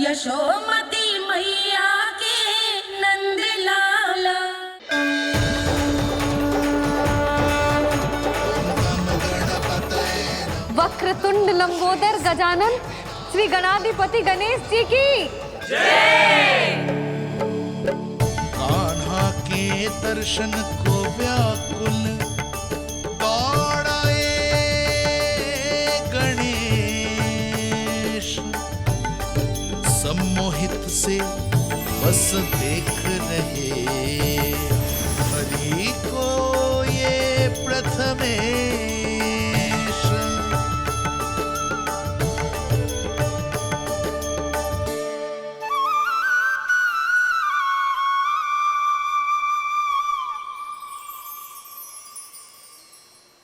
यशोमती मैया के नंद लाला। वक्रतुंड लंबोदर गजानन श्री गणाधिपति गणेश जी की जय। कान्हा के दर्शन को व्याकुल दौड़ाए गणेश, सम्मोहित से बस देख रहे हरि को ये प्रथमेश।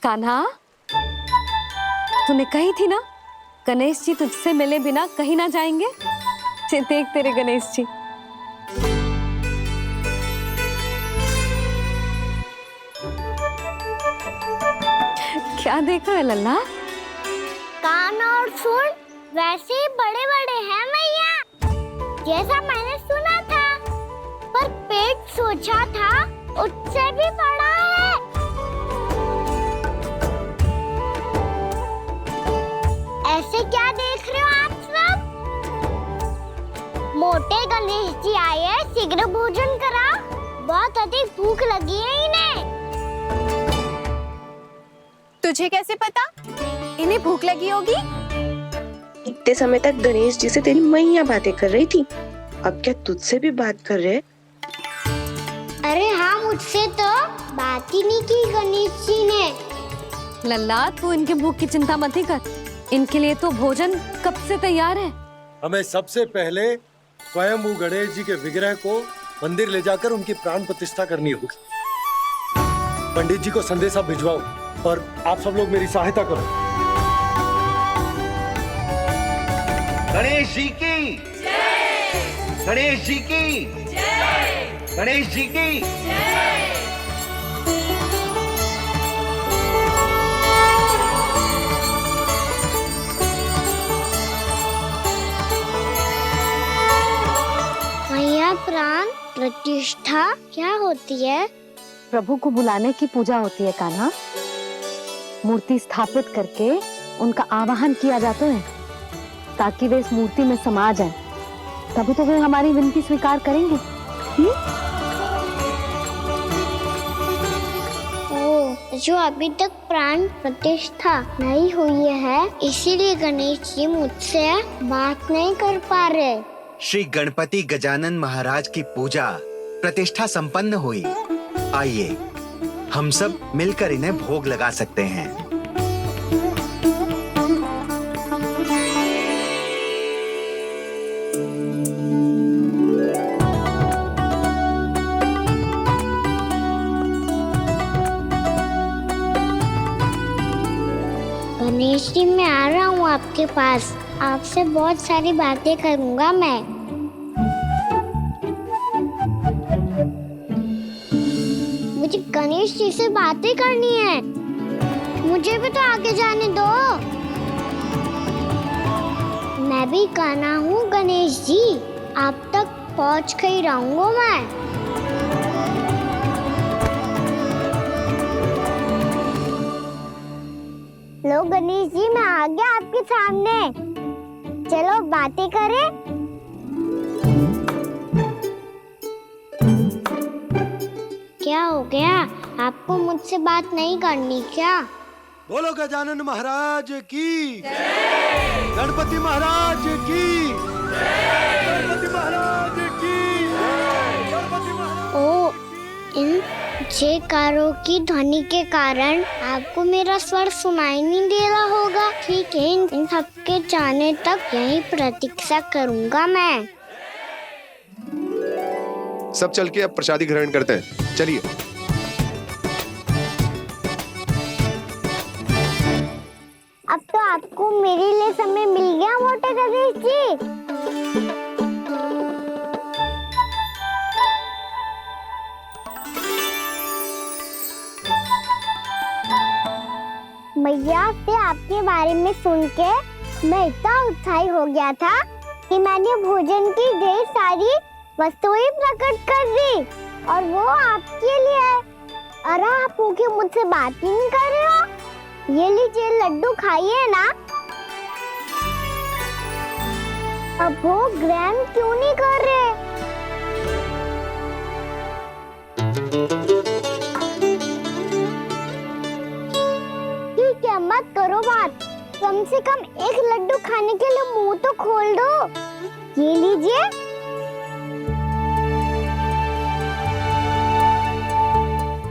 कान्हा, तूने कही थी ना गणेश जी तुझसे मिले बिना कहीं ना जाएंगे। देख तेरे गणेश जी। क्या देख रहा है लल्ला? कान और सुन वैसे ही बड़े बड़े हैं मैया, जैसा मैंने सुना था, पर पेट सोचा था उससे भी बड़ा है। ऐसे क्या देख रहे हो आप सब? मोटे गणेश जी आए हैं, शीघ्र भोजन करा, बहुत अधिक भूख लगी है इन्हें। तुझे कैसे पता इन्हें भूख लगी होगी? इतने समय तक गणेश जी से तेरी मैया बातें कर रही थी, अब क्या तुझसे भी बात कर रहे? अरे हाँ, मुझसे तो बात ही नहीं की गणेश जी ने। लल्ला, तू इनके भूख की चिंता मत ही कर, इनके लिए तो भोजन कब से तैयार है। हमें सबसे पहले स्वयं गणेश जी के विग्रह को मंदिर ले जाकर उनकी प्राण प्रतिष्ठा करनी होगी। पंडित जी को संदेशा भिजवाओ और आप सब लोग मेरी सहायता करो। गणेश जी की जय। गणेश जी की जय। गणेश जी की जय। मैया, प्राण प्रतिष्ठा क्या होती है? प्रभु को बुलाने की पूजा होती है कान्हा। मूर्ति स्थापित करके उनका आवाहन किया जाता है ताकि वे इस मूर्ति में समा जाएं। तभी तो वे हमारी विनती स्वीकार करेंगे। ओ, जो अभी तक प्राण प्रतिष्ठा नहीं हुई है, इसीलिए गणेश जी मुझसे बात नहीं कर पा रहे। श्री गणपति गजानन महाराज की पूजा प्रतिष्ठा संपन्न हुई। आइए हम सब मिलकर इन्हें भोग लगा सकते हैं। गणेश जी, मैं आ रहा हूँ आपके पास, आपसे बहुत सारी बातें करूँगा मैं। मुझे गणेश जी से बातें करनी है, मुझे भी तो आगे जाने दो। मैं भी कान्हा हूँ गणेश जी, आप तक पहुँच कर ही रहूँगा मैं। लो गणेश जी, मैं आ गया आपके सामने, चलो बातें करें। क्या हो गया, आपको मुझसे बात नहीं करनी क्या? बोलो गजानन महाराज की जय। गणपति महाराज की जय। गणपति महाराज की जय। गणपति महाराज। ओ, इन जयकारों की ध्वनि के कारण आपको मेरा स्वर सुनाई नहीं दे रहा होगा। ठीक है, इन सबके जाने तक यही प्रतीक्षा करूंगा मैं। सब चल के अब प्रसादी ग्रहण करते हैं, चलिए। अब तो आपको मेरे लिए समय मिल गया मोटे गणेश जी। मैया से आपके बारे में सुन के मैं इतना उत्साही हो गया था कि मैंने भोजन की ढेर सारी वस्तुएं प्रकट कर दी और वो आपके लिए है। अरे आप भूखे मुझसे बात ही नहीं कर रहे हो। ये लीजिए लड्डू खाइए ना। अब वो ग्रहण क्यों नहीं कर रहे? ठीक है, मत करो बात। कम से कम एक लड्डू खाने के लिए मुंह तो खोल दो। ये लीजिए।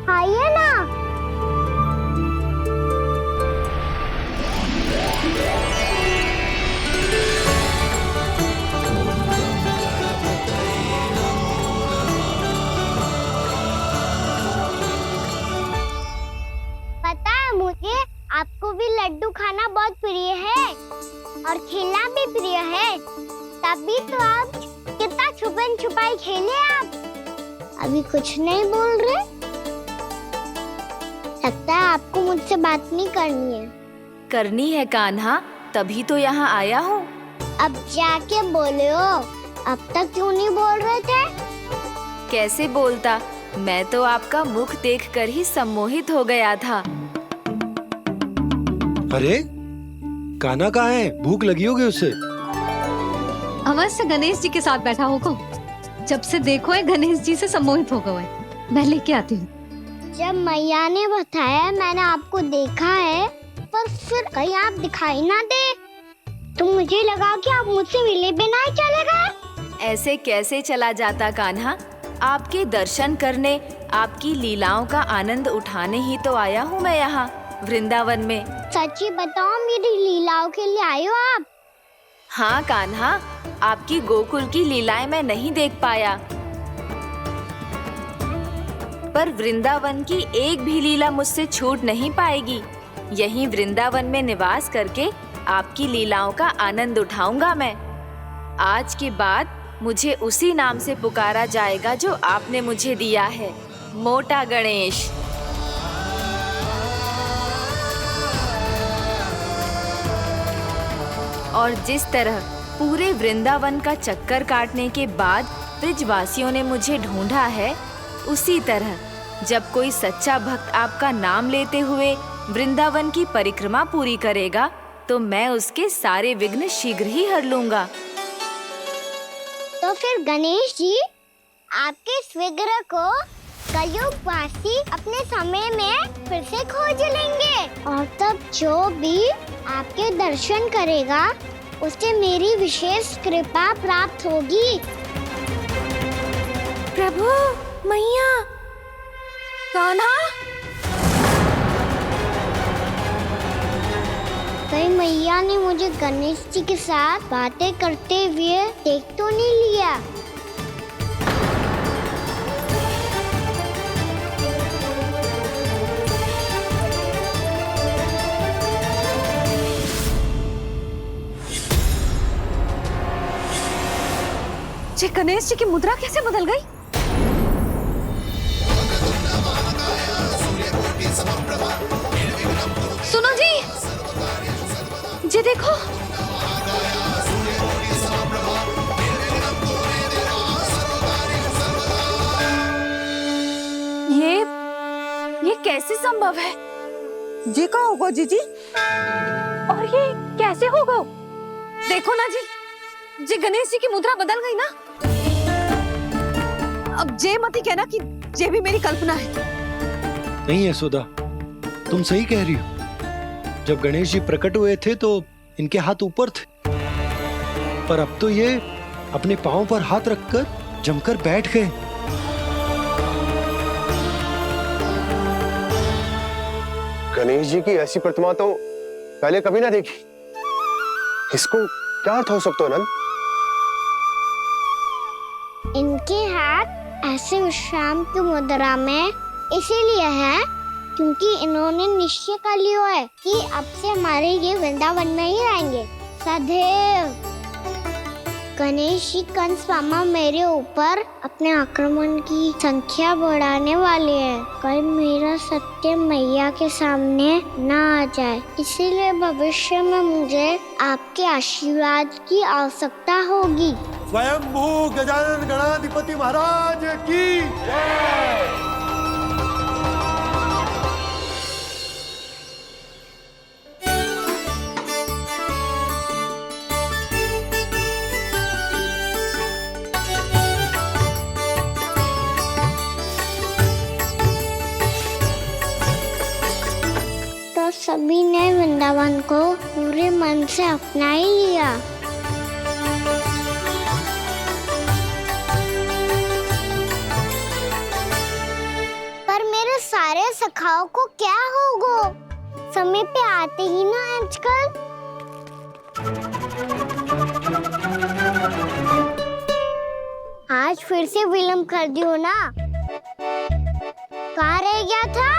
खाइए ना। पता है मुझे, आपको भी लड्डू खाना बहुत प्रिय है और खेलना भी प्रिय है। तभी तो आप कितना छुपन छुपाई खेले आप। अभी कुछ नहीं बोल रहे। लगता है आपको मुझसे बात नहीं करनी है। करनी है कान्हा, तभी तो यहाँ आया हूँ। अब जाके बोले हो। अब तक क्यों नहीं बोल रहे थे? कैसे बोलता, मैं तो आपका मुख देखकर ही सम्मोहित हो गया था। अरे कान्हा कहाँ है? भूख लगी होगी उसे। अवश्य गणेश जी के साथ बैठा होगा। जब से देखो है गणेश जी से सम्मोहित हो गए। मैं लेके आती हूँ। जब मैया ने बताया मैंने आपको देखा है, पर फिर कहीं आप दिखाई ना दे तो मुझे लगा कि आप मुझसे मिले बिना ही चले गए। ऐसे कैसे चला जाता कान्हा, आपके दर्शन करने, आपकी लीलाओं का आनंद उठाने ही तो आया हूँ मैं यहाँ वृंदावन में। सच्ची बताओ, मेरी लीलाओं के लिए आए हो आप? हाँ कान्हा, आपकी गोकुल की लीलाएं मैं नहीं देख पाया, पर वृंदावन की एक भी लीला मुझसे छूट नहीं पाएगी। यहीं वृंदावन में निवास करके आपकी लीलाओं का आनंद उठाऊंगा मैं। आज के बाद मुझे उसी नाम से पुकारा जाएगा जो आपने मुझे दिया है, मोटा गणेश। और जिस तरह पूरे वृंदावन का चक्कर काटने के बाद ब्रिजवासियों ने मुझे ढूंढा है, उसी तरह जब कोई सच्चा भक्त आपका नाम लेते हुए वृंदावन की परिक्रमा पूरी करेगा तो मैं उसके सारे विघ्न शीघ्र ही हर लूंगा। तो फिर गणेश जी, आपके इस विग्रह को कलयुग वासी अपने समय में फिर से खोज लेंगे और तब जो भी आपके दर्शन करेगा उसे मेरी विशेष कृपा प्राप्त होगी। प्रभु, मैया, कान्हा। कहीं मैया ने मुझे गणेश जी के साथ बातें करते हुए देख तो नहीं लिया? जी गणेश जी की मुद्रा कैसे बदल गई? सुनो जी, जी देखो। ये कैसे संभव है? जी का होगा जीजी? और ये कैसे होगा? देखो ना जी गणेश जी की मुद्रा बदल गई ना। अब जे मत ही कहना कि ये भी मेरी कल्पना है। नहीं यशोदा, तुम सही कह रही हो। जब गणेश जी प्रकट हुए थे तो इनके हाथ ऊपर थे, पर अब तो ये अपने पांव पर हाथ रखकर जमकर बैठ गए। गणेश जी की ऐसी प्रतिमा तो पहले कभी ना देखी। इसको क्या अर्थ हो सकता है नंद? इनके हाथ ऐसे विश्राम की मुद्रा में इसीलिए है क्योंकि इन्होंने निश्चय कर लिया है कि अब से हमारे ये वृंदावन में ही रहेंगे सदैव। गणेश जी कंस मामा मेरे ऊपर अपने आक्रमण की संख्या बढ़ाने वाले हैं। कल मेरा सत्य मैया के सामने ना आ जाए, इसीलिए भविष्य में मुझे आपके आशीर्वाद की आवश्यकता होगी। स्वयंभू गजानन गणाधिपति महाराज की जय। तो सभी ने वृंदावन को पूरे मन से अपना ही लिया। पर मेरे सारे सखाओं को क्या होगा? समय पे आते ही ना आजकल। आज फिर से विलम्ब कर दियो ना। कहाँ रह गया था?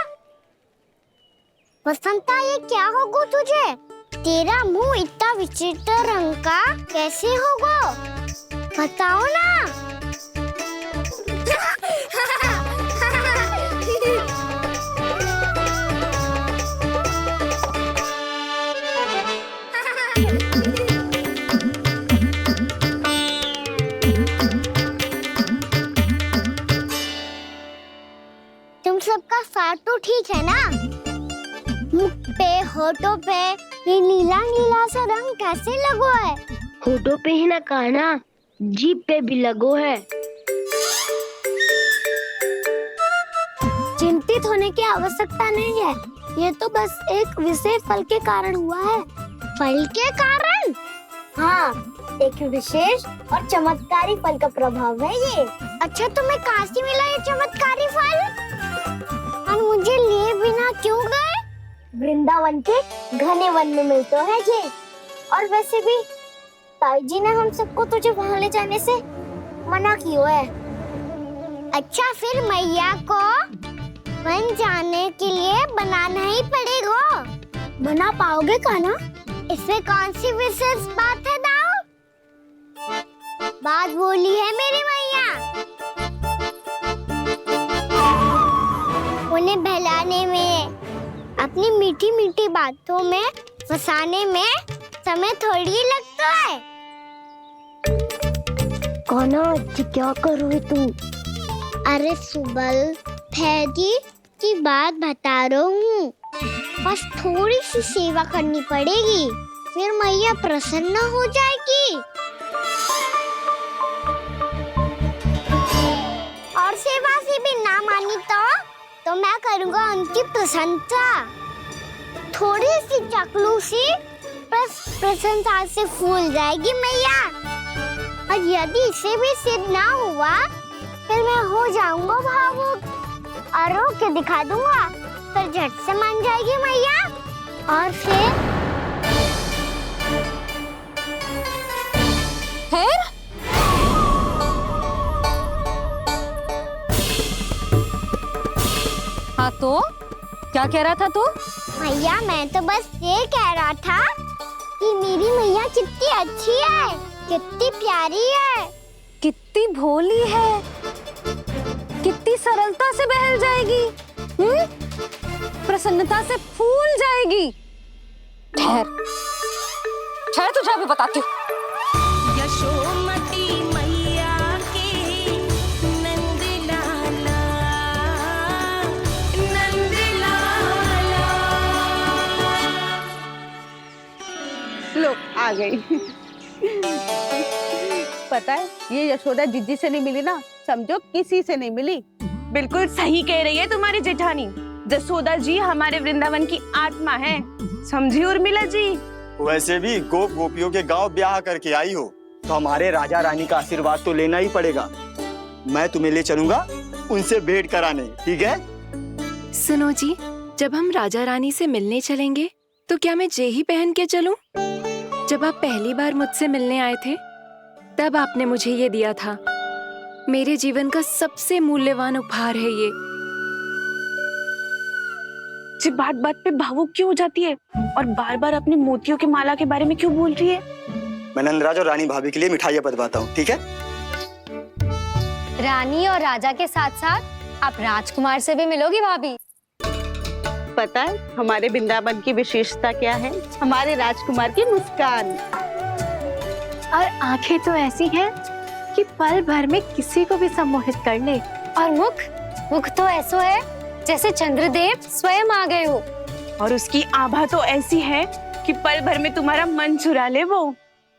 वसंता, ये क्या होगा तुझे? तेरा मुंह इतना विचित्र रंग का कैसे होगा? बताओ ना। तुम सबका साथ तो ठीक है ना? मुख पे, होठों पे ये नीला नीला सा रंग कैसे लगो है? होठों पे ही ना काना, जीभ पे भी लगो है। चिंतित होने की आवश्यकता नहीं है, ये तो बस एक विशेष फल के कारण हुआ है। फल के कारण? हाँ, एक विशेष और चमत्कारी फल का प्रभाव है ये। अच्छा, तुम्हें कहाँ से मिला ये चमत्कारी फल? और मुझे लिए बिना क्यों गए? वृंदावन के घने वन में मिलते हैं ये। और वैसे भी ताई जी ने हम सबको तुझे वहाँ ले जाने से मना किया है। अच्छा, फिर मैया को वन जाने के लिए बनाना ही पड़ेगा। बना पाओगे कान्हा? इसमें कौन सी विशेष बात है दाऊ? बात बोली है मेरी मैया। उन्हें बहलाने में, अपनी मीठी मीठी बातों में फंसाने में समय थोड़ी लगता है। कौन क्या करोगे तुम? अरे सुबल, फैजी की बात बता रहा हूँ। बस थोड़ी सी सेवा करनी पड़ेगी, फिर मैया प्रसन्न हो जाएगी। और सेवा से भी ना मानी तो मैं करूँगा उनकी प्रशंसा। थोड़ी सी चाकलूसी प्रशंसा से फूल जाएगी मैया। और यदि इसे भी सिद्ध ना हुआ, फिर मैं हो जाऊंगा भावुक और रो के दिखा दूंगा, फिर झट से मान जाएगी मैया। और फिर हाँ, तो क्या कह रहा था तू? मैया, मैं तो बस ये कह रहा था कि मेरी मैया कितनी अच्छी है, कितनी प्यारी है, कितनी भोली है, कितनी सरलता से बहल जाएगी, प्रसन्नता से फूल जाएगी। ठहर तुझे अभी बताती हूँ। यशोमती मैया के नंद लाला, नंद लाला। लो, आ गई। पता है, ये यशोदा जिज्जी से नहीं मिली ना, समझो किसी से नहीं मिली। बिल्कुल सही कह रही है तुम्हारी जेठानी। जसोदा जी हमारे वृंदावन की आत्मा है, समझी उर्मिला जी? वैसे भी गोप गोपियों के गांव ब्याह करके आई हो, तो हमारे राजा रानी का आशीर्वाद तो लेना ही पड़ेगा। मैं तुम्हें ले चलूंगा उनसे भेंट कराने, ठीक है? सुनो जी, जब हम राजा रानी से मिलने चलेंगे तो क्या मैं जे ही पहन के चलूं? जब आप पहली बार मुझसे मिलने आए थे, तब आपने मुझे ये दिया था। मेरे जीवन का सबसे मूल्यवान उपहार है ये। जी बात बात पे भावुक क्यों हो जाती है और बार बार अपनी मोतियों की माला के बारे में क्यों बोल रही है? मैं नंदराज और रानी भाभी के लिए मिठाइयाँ बंटवाता हूँ, ठीक है? रानी और राजा के साथ साथ आप राजकुमार से भी मिलोगी भाभी। पता है हमारे वृंदावन की विशेषता क्या है? हमारे राजकुमार की मुस्कान। और आंखें तो ऐसी हैं कि पल भर में किसी को भी सम्मोहित कर ले। और मुख तो ऐसा है जैसे चंद्रदेव स्वयं आ गए हो। और उसकी आभा तो ऐसी है कि पल भर में तुम्हारा मन चुरा ले वो।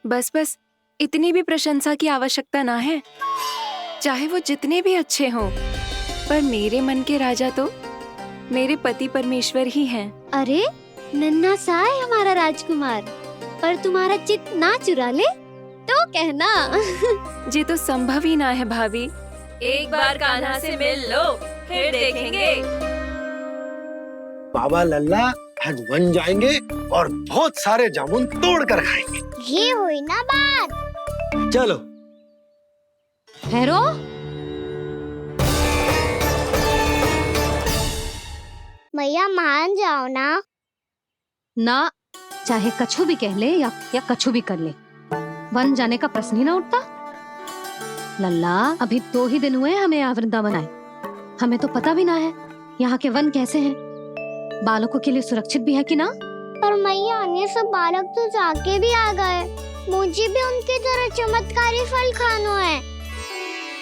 बस बस, इतनी भी प्रशंसा की आवश्यकता ना है। चाहे वो जितने भी अच्छे हों, पर मेरे मन के राजा तो मेरे पति परमेश्वर ही हैं। अरे नन्हा सा है हमारा राजकुमार, पर तुम्हारा चित्त ना चुरा ले तो कहना। ये तो संभव ही ना है भाभी। एक बार कान्हा से मिल लो, फिर देखेंगे। बाबा लल्ला आज वन जाएंगे और बहुत सारे जामुन तोड़ कर खाएंगे। ये हुई ना बात। चलो। ठहरो। मैया मान जाओ ना। ना, चाहे कछु भी कह ले या कछु भी कर ले, वन जाने का प्रश्न ही ना उठता। लल्ला, अभी 2 ही दिन हुए हमें यहाँ वृंदावन आए। हमें तो पता भी ना है यहाँ के वन कैसे हैं, बालकों के लिए सुरक्षित भी है कि ना। पर मैया अन्य सब बालक तो जाके भी आ गए। मुझे भी उनकी तरह चमत्कारी फल खाना है।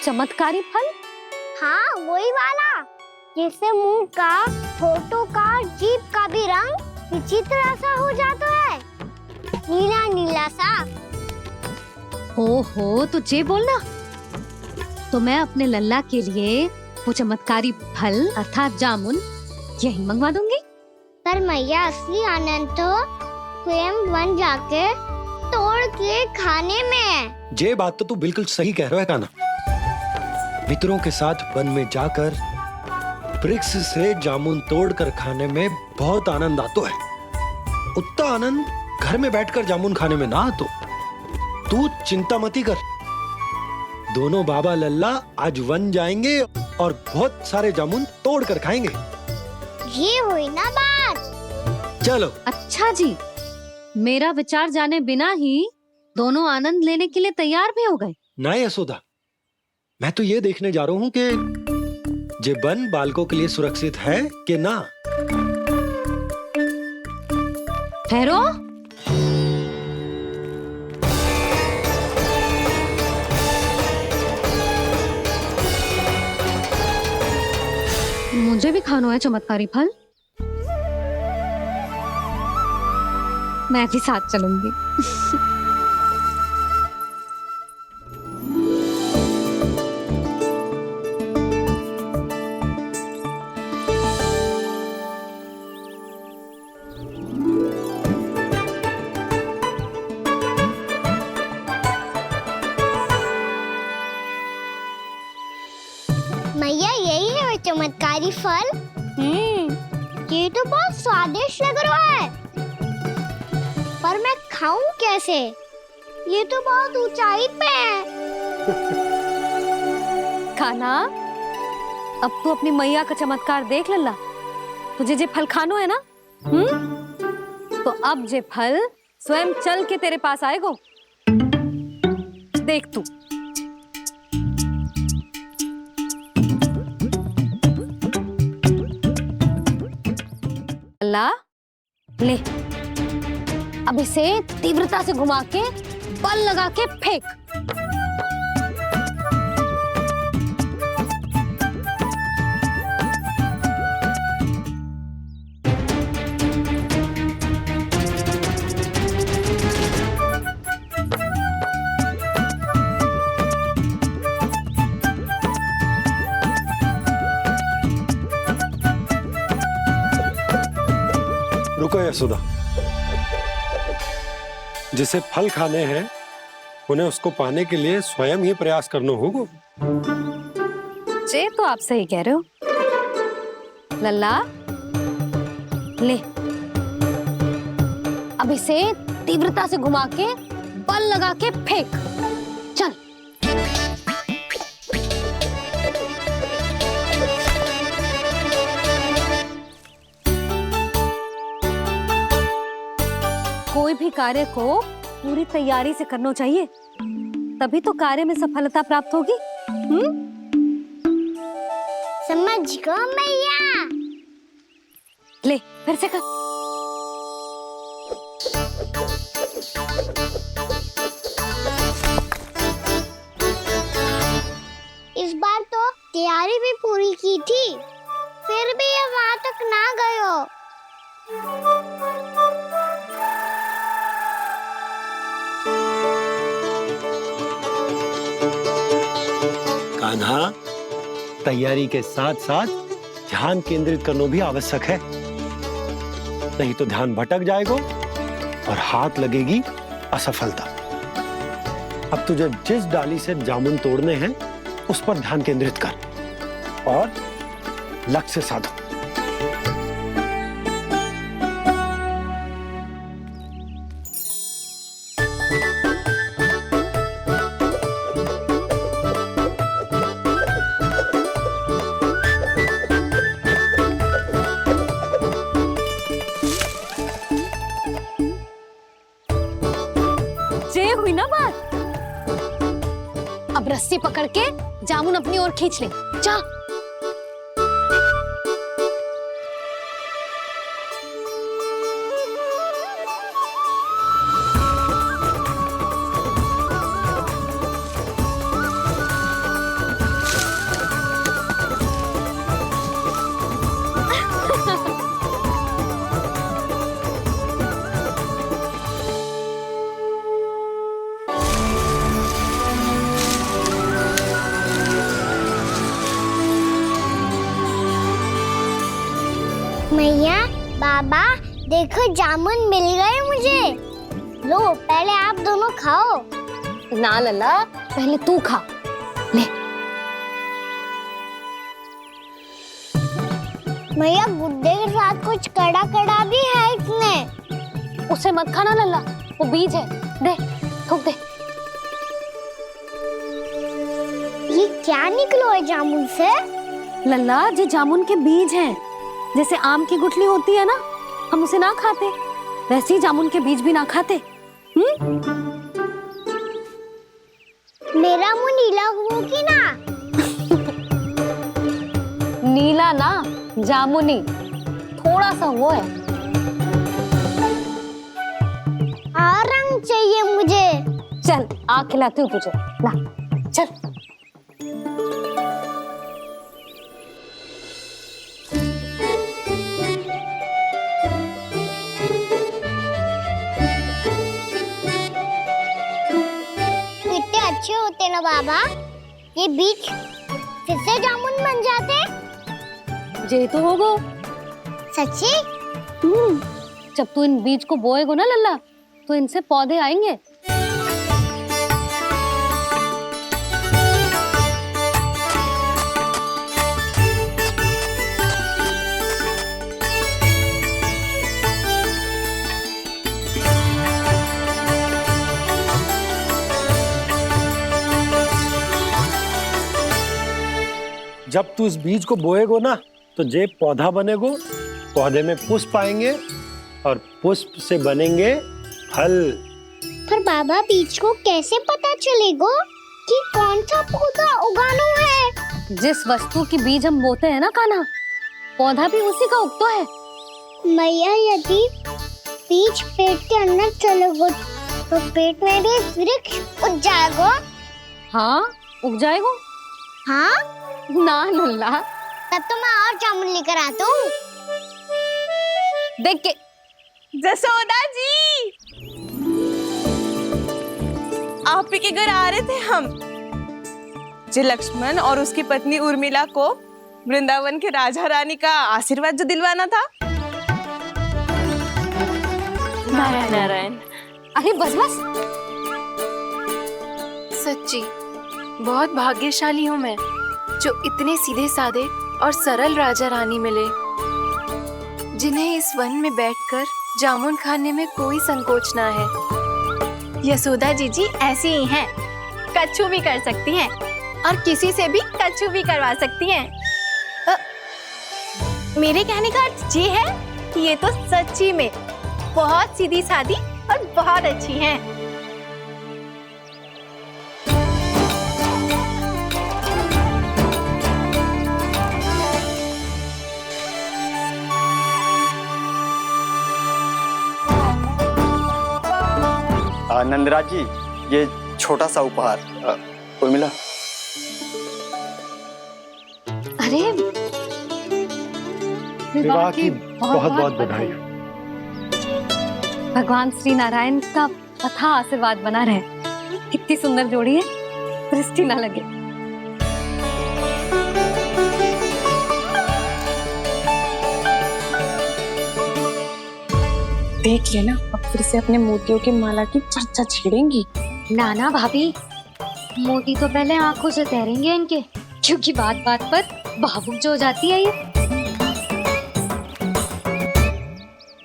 चमत्कारी फल? हाँ, वही वाला जिससे मुंह का, होठों का, जीभ का भी रंग विचित्र सा हो जाता है, नीला नीला सा। ओहो, तो जे बोलना। तो मैं अपने लल्ला के लिए वो चमत्कारी फल अर्थात जामुन यही मंगवा दूंगी। पर मैया असली आनंद तो स्वयं वन जाके तोड़ के खाने में है। ये बात तो तू बिल्कुल सही कह रहा है कान्हा। मित्रों के साथ वन में जाकर वृक्ष से जामुन तोड़कर खाने में बहुत आनंद आता है। उतना आनंद घर में बैठकर जामुन खाने में ना आतो। तू चिंता मती कर, दोनों बाबा लल्ला आज वन जाएंगे और बहुत सारे जामुन तोड़ कर खाएंगे। ये हुई ना बात। चलो। अच्छा जी, मेरा विचार जाने बिना ही दोनों आनंद लेने के लिए तैयार भी हो गए। ना यशोदा, मैं तो ये देखने जा रहा हूँ कि ये वन बालकों के लिए सुरक्षित है कि ना। ठहरो। मुझे भी खाना है चमत्कारी फल। मैं भी साथ चलूंगी। मैया यही है वो चमत्कारी फल। ये तो बहुत स्वादिष्ट लग रहा है, पर मैं खाऊं कैसे? ये तो बहुत ऊंचाई पे है। खाना, अब तू अपनी मैया का चमत्कार देख लल्ला। तुझे जे फल खानो है ना, तो अब जे फल स्वयं चल के तेरे पास आएगो। देख तू। लल्ला, ले, अब इसे तीव्रता से घुमा के बल लगा के फेंक। रुको यशोदा, जिसे फल खाने हैं उन्हें उसको पाने के लिए स्वयं ही प्रयास करना होगा। जे तो आप सही कह रहे हो लल्ला। ले, अब इसे तीव्रता से घुमा के बल लगा के फेंक। चल। कोई भी कार्य को पूरी तैयारी से करना चाहिए, तभी तो कार्य में सफलता प्राप्त होगी। समझ गो मैया। ले फिर से कर। इस बार तो तैयारी भी पूरी की थी, फिर भी ये वहां तक ना गए हो। कान्हा, तैयारी के साथ साथ ध्यान केंद्रित करना भी आवश्यक है, नहीं तो ध्यान भटक जाएगा और हाथ लगेगी असफलता। अब तुझे जिस डाली से जामुन तोड़ने हैं उस पर ध्यान केंद्रित कर और लक्ष्य साधो। ये हुई ना बात। अब रस्सी पकड़ के जामुन अपनी ओर खींच ले। जा। मैया, बाबा, देखो जामुन मिल गए मुझे। लो पहले आप दोनों खाओ। ना लल्ला, पहले तू खा। ले। मैया, गुड्डे के साथ कुछ कड़ा कड़ा भी है इसमें। उसे मत खाना लल्ला, वो बीज है। दे, थूक दे। ये क्या निकलो है जामुन से? लल्ला, ये जामुन के बीज हैं। जैसे आम की गुठली होती है ना, हम उसे ना खाते, वैसे ही जामुन के बीज भी ना खाते। मेरा मुंह नीला हुआ कि ना? नीला ना, जामुनी, थोड़ा सा वो है। और रंग चाहिए मुझे। चल, आ खिलाती हूँ तुझे। ला, चल। अच्छे होते ना बाबा, ये बीज फिर से जामुन बन जाते। जे तो होगो। सच्ची? जब तू इन बीज को बोएगो ना लल्ला, तो इनसे पौधे आएंगे। जब तू इस बीज को बोएगो ना, तो जे पौधा बनेगो, पौधे में पुष्प आएंगे और पुष्प से बनेंगे फल। पर बाबा, बीज को कैसे पता चलेगा कि कौन सा पौधा उगाना है? जिस वस्तु की बीज हम बोते हैं ना कान्हा, पौधा भी उसी का उगता है। मैया, यदि बीज पेट के अंदर चलेगा तो पेट में भी वृक्ष उग जाएगा। हाँ, उग जाएगा। हाँ ना लल्ला, तब तो मैं और जामुन लेकर आता हूँ। देख के। जसोदा जी, आप ही के घर आ रहे थे हम। जो लक्ष्मण और उसकी पत्नी उर्मिला को वृंदावन के राजा रानी का आशीर्वाद जो दिलवाना था। नारायण नारायण। अरे बस बस। सच्ची बहुत भाग्यशाली हूँ मैं, जो इतने सीधे साधे और सरल राजा रानी मिले, जिन्हें इस वन में बैठकर जामुन खाने में कोई संकोच ना है। यशोदा जी ऐसी ही हैं, कच्छू भी कर सकती हैं और किसी से भी कच्छू भी करवा सकती हैं। मेरे कहने का अर्थ ये है कि ये तो सच्ची में बहुत सीधी सादी और बहुत अच्छी हैं। नंदराज जी, ये छोटा सा उपहार। उर्मिला। अरे विवाह की बहुत बहुत बधाई। भगवान श्री नारायण का अथाह आशीर्वाद बना रहे। कितनी सुंदर जोड़ी है, दृष्टि ना लगे। देख लेना, अब फिर से अपने मोतियों की माला की चर्चा छेड़ेंगी। नाना भाभी, मोती तो पहले आंखों से तैरेंगे इनके, क्योंकि बात बात पर भावुक जो हो जाती है ये।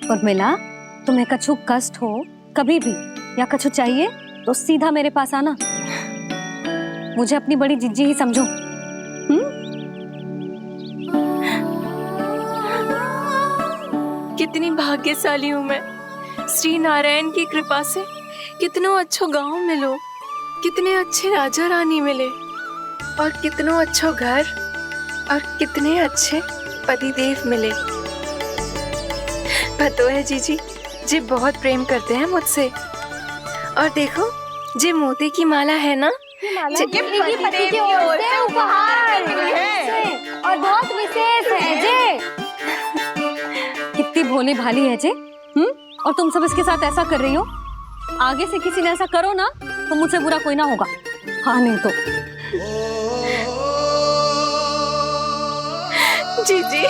उर्मिला, तुम्हें कछु कष्ट हो कभी भी या कछु चाहिए तो सीधा मेरे पास आना। मुझे अपनी बड़ी जिज्जी ही समझो। कितनी भाग्यशाली हूँ मैं, श्री नारायण की कृपा से कितनों अच्छो गांव मिलो, कितने अच्छे राजा रानी मिले, और कितनों अच्छो घर और कितने अच्छे पतिदेव मिले। पतो है जीजी, जी बहुत प्रेम करते हैं मुझसे। और देखो, जी मोती की माला है ना, पति की ओर से उपहार और बहुत विशेष है जे। कितनी भोली भाली है जे। और तुम सब इसके साथ ऐसा कर रही हो। आगे से किसी ने ऐसा करो ना तो मुझसे बुरा कोई ना होगा। हाँ नहीं तो जीजी।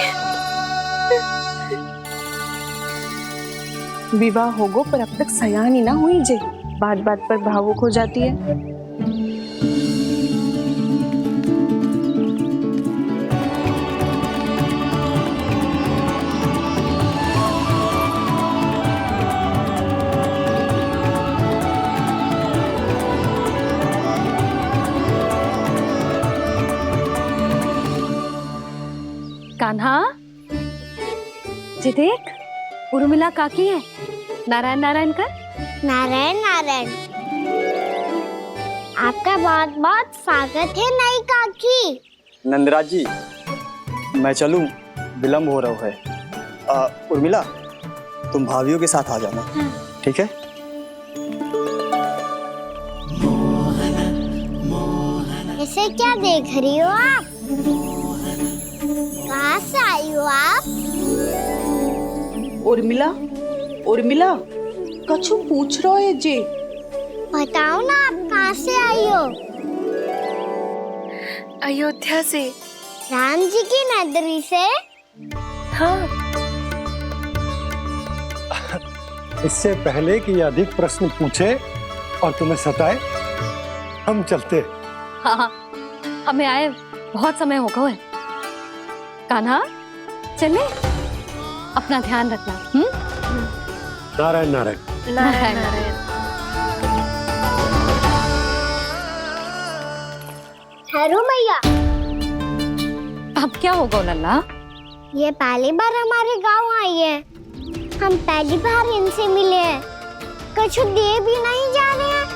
विवाह होगो पर अब तक सयान ही ना हुई जे, बात बात पर भावुक हो जाती है। कान्हा, जी देख, उर्मिला काकी है। नारायण नारायण कर। नारायण नारायण। आपका बहुत बहुत स्वागत है नई काकी। नंदराज जी, मैं चलूं, विलम्ब हो रहा है। उर्मिला, तुम भाभियों के साथ आ जाना, ठीक है? इसे क्या देख रही हो आप? कहाँ से आई हो आप? उर्मिला, उर्मिला, कछु पूछ रहा है जी। बताओ ना, आप कहाँ से आई हो? अयोध्या से। राम जी की नगरी से? हाँ। इससे पहले कि ये अधिक प्रश्न पूछे और तुम्हें सताए, हम चलते। हाँ, हमें आए बहुत समय हो गया है। कान्हा, चले, अपना ध्यान रखना। नारायण नारायण। नारायण नारायण। ठहरो मैया। अब क्या होगा लल्ला? ये पहली बार हमारे गांव आई है। हम पहली बार इनसे मिले हैं। कुछ दे भी नहीं जा रहे हैं।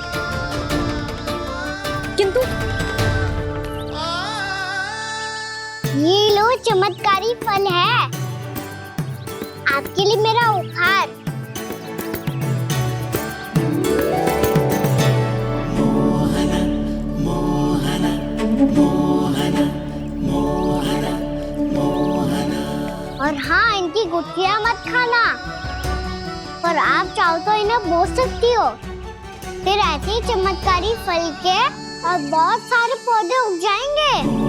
किंतु ये लो, चमत्कारी फल है आपके लिए, मेरा उपहार। और हाँ, इनकी गुठलियां मत खाना, पर आप चाहो तो इन्हें बो सकती हो। फिर ऐसे ही चमत्कारी फल के और बहुत सारे पौधे उग जाएंगे।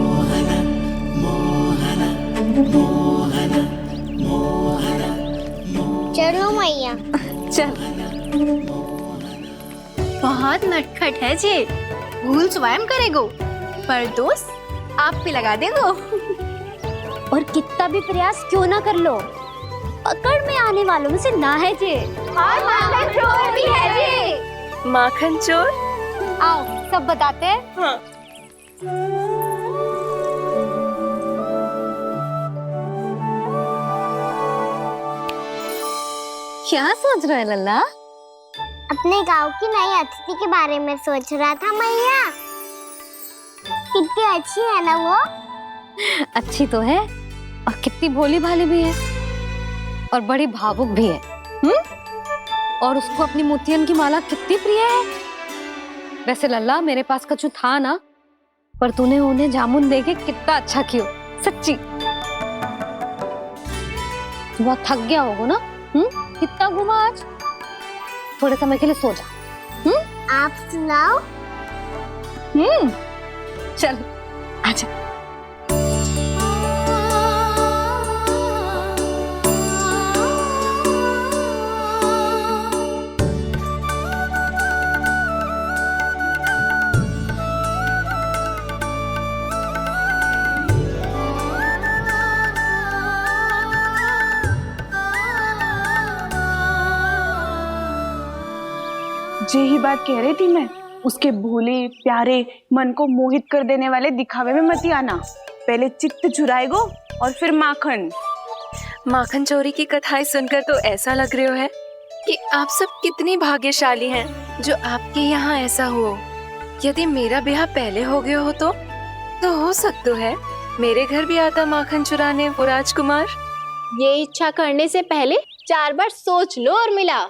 चलो मैया। चल। बहुत नटखट है जे, भूल स्वयं करेगो, पर दोस्त आप पे लगा देगो। और कितना भी प्रयास क्यों ना कर लो, पकड़ में आने वालों में से ना है जे। और माखन चोर भी है जे। माखन चोर? आओ सब बताते हैं। हाँ। क्या सोच रहे हैं लल्ला? अपने गांव की नई अतिथि के बारे में सोच रहा था मैया। कितनी अच्छी है ना वो? अच्छी तो है, और कितनी भोली भाली भी है, और बड़ी भावुक भी है। और उसको अपनी मोतियन की माला कितनी प्रिय है। वैसे लल्ला मेरे पास कछु था ना, पर तूने उन्हें जामुन देके कितना अच्छा कियो, सच्ची। तू बहुत थक गया होगा ना, कितना घूमा आज। थोड़े समय के लिए सो जा। आप सुनाओ। चल आजा। यही बात कह रही थी मैं, उसके भोले प्यारे मन को मोहित कर देने वाले दिखावे में मत आना। पहले चित्त चुराएगो और फिर माखन। माखन चोरी की कथाएं सुनकर तो ऐसा लग रहा है कि आप सब कितनी भाग्यशाली हैं जो आपके यहाँ ऐसा हो। यदि मेरा ब्याह पहले हो गया हो तो हो सकता है मेरे घर भी आता माखन चुराने वो राजकुमार। ये इच्छा करने से पहले 4 बार सोच लो और मिला।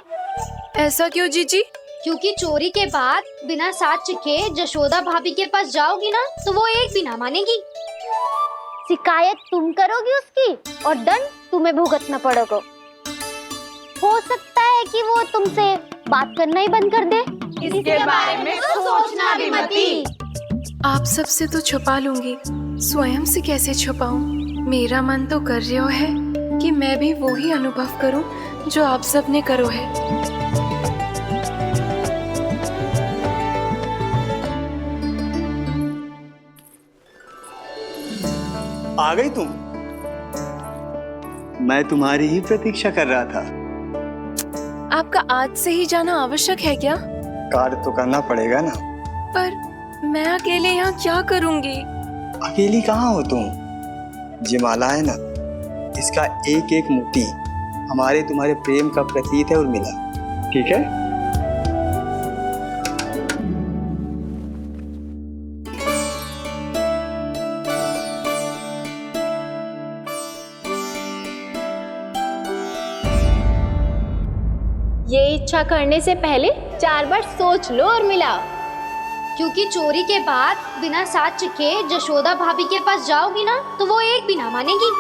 ऐसा क्यों जीजी? क्योंकि चोरी के बाद बिना साथ चिखे जशोदा भाभी के पास जाओगी ना तो वो एक भी ना मानेगी। शिकायत तुम करोगी उसकी और दंड तुम्हें भुगतना पड़ेगा। हो सकता है कि वो तुमसे बात करना ही बंद कर दे। इसके बारे में तो सोचना भी मती। आप सबसे तो छुपा लूंगी, स्वयं से कैसे छुपाऊं? मेरा मन तो कर रहा है कि मैं भी वो ही अनुभव करूं जो आप सब ने करो है। आ गई तुम? मैं तुम्हारी ही प्रतीक्षा कर रहा था। आपका आज से ही जाना आवश्यक है क्या? कार्य तो करना पड़ेगा ना। पर मैं अकेले यहाँ क्या करूँगी? अकेली कहाँ हो तुम? ये माला है ना, इसका एक एक मोती हमारे तुम्हारे प्रेम का प्रतीक है उर्मिला, ठीक है? ये इच्छा करने से पहले 4 बार सोच लो और मिला। क्योंकि चोरी के बाद बिना साथ चिखे जशोदा भाभी के पास जाओगी ना तो वो एक भी ना मानेगी।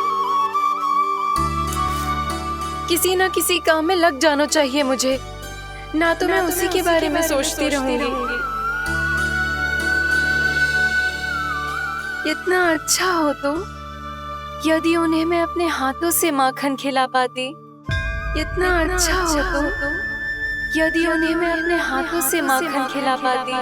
किसी न किसी काम में लग जाना चाहिए मुझे, ना तो मैं उसी के बारे में सोचती रहूंगी। इतना अच्छा हो तो यदि उन्हें मैं अपने हाथों से माखन खिला पाती। इतना अच्छा हो तो यदि उन्हें मैं अपने हाथों से माखन खिला पाती।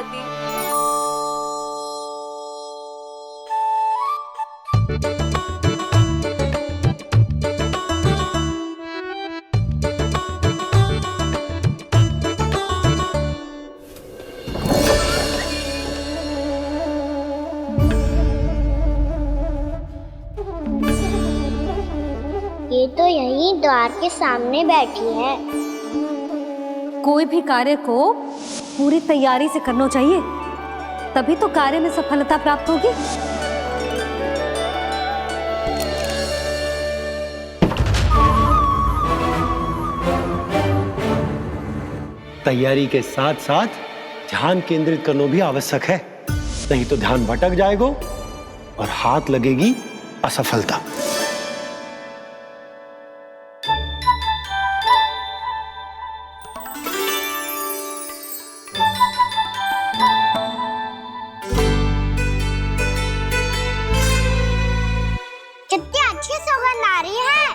ये तो यहीं द्वार के सामने बैठी है। कोई भी कार्य को पूरी तैयारी से करना चाहिए, तभी तो कार्य में सफलता प्राप्त होगी। तैयारी के साथ साथ ध्यान केंद्रित करना भी आवश्यक है, नहीं तो ध्यान भटक जाएगा और हाथ लगेगी असफलता। कितनी अच्छी सुगंध आ रही है।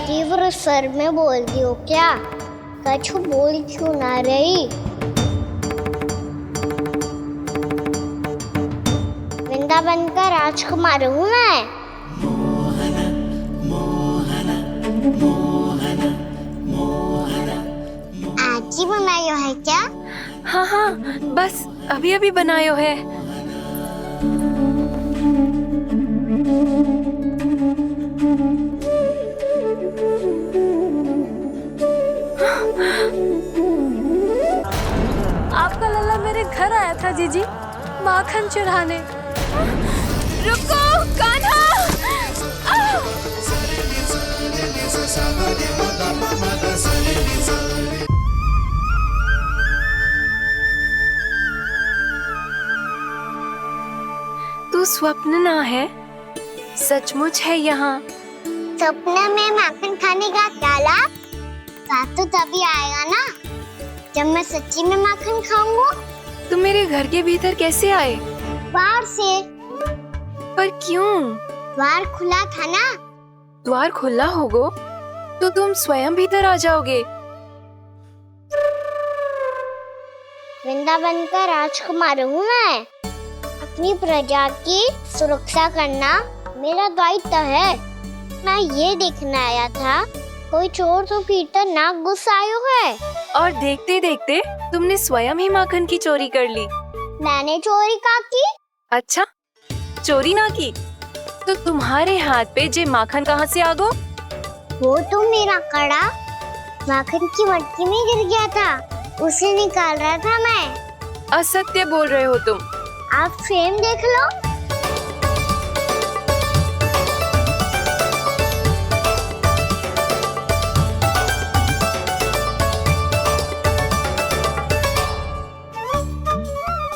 तीव्र स्वर में बोलती हो क्या? कछु बोल क्यों ना रही? वृंदावन का राजकुमार हूँ मैं। आज ही बनायो है क्या? हाँ हाँ, बस अभी अभी बनायो है। आपका लल्ला मेरे घर आया था जीजी, माखन चढ़ाने। रुको कान्हा! तू स्वप्न ना है, सचमुच है यहाँ। सपने में माखन खाने का क्या लाभ? रात तो तभी आएगा ना जब मैं सच्ची में माखन खाऊंगा। तुम मेरे घर के भीतर कैसे आए? बाहर से। पर क्यों? द्वार खुला था ना। द्वार खुला होगा तो तुम स्वयं भीतर आ जाओगे। वृंदावन का राजकुमार हूँ मैं। अपनी प्रजा की सुरक्षा करना मेरा दायित्व है। मैं ये देखने आया था कोई चोर तो भीतर ना घुस आयो है। और देखते देखते तुमने स्वयं ही माखन की चोरी कर ली। मैंने चोरी का की? अच्छा, चोरी ना की तो तुम्हारे हाथ पे जे माखन कहाँ से आ गो? वो तो मेरा कड़ा माखन की मटकी में गिर गया था, उसे निकाल रहा था मैं। असत्य बोल रहे हो तुम। आप स्वयं देख लो।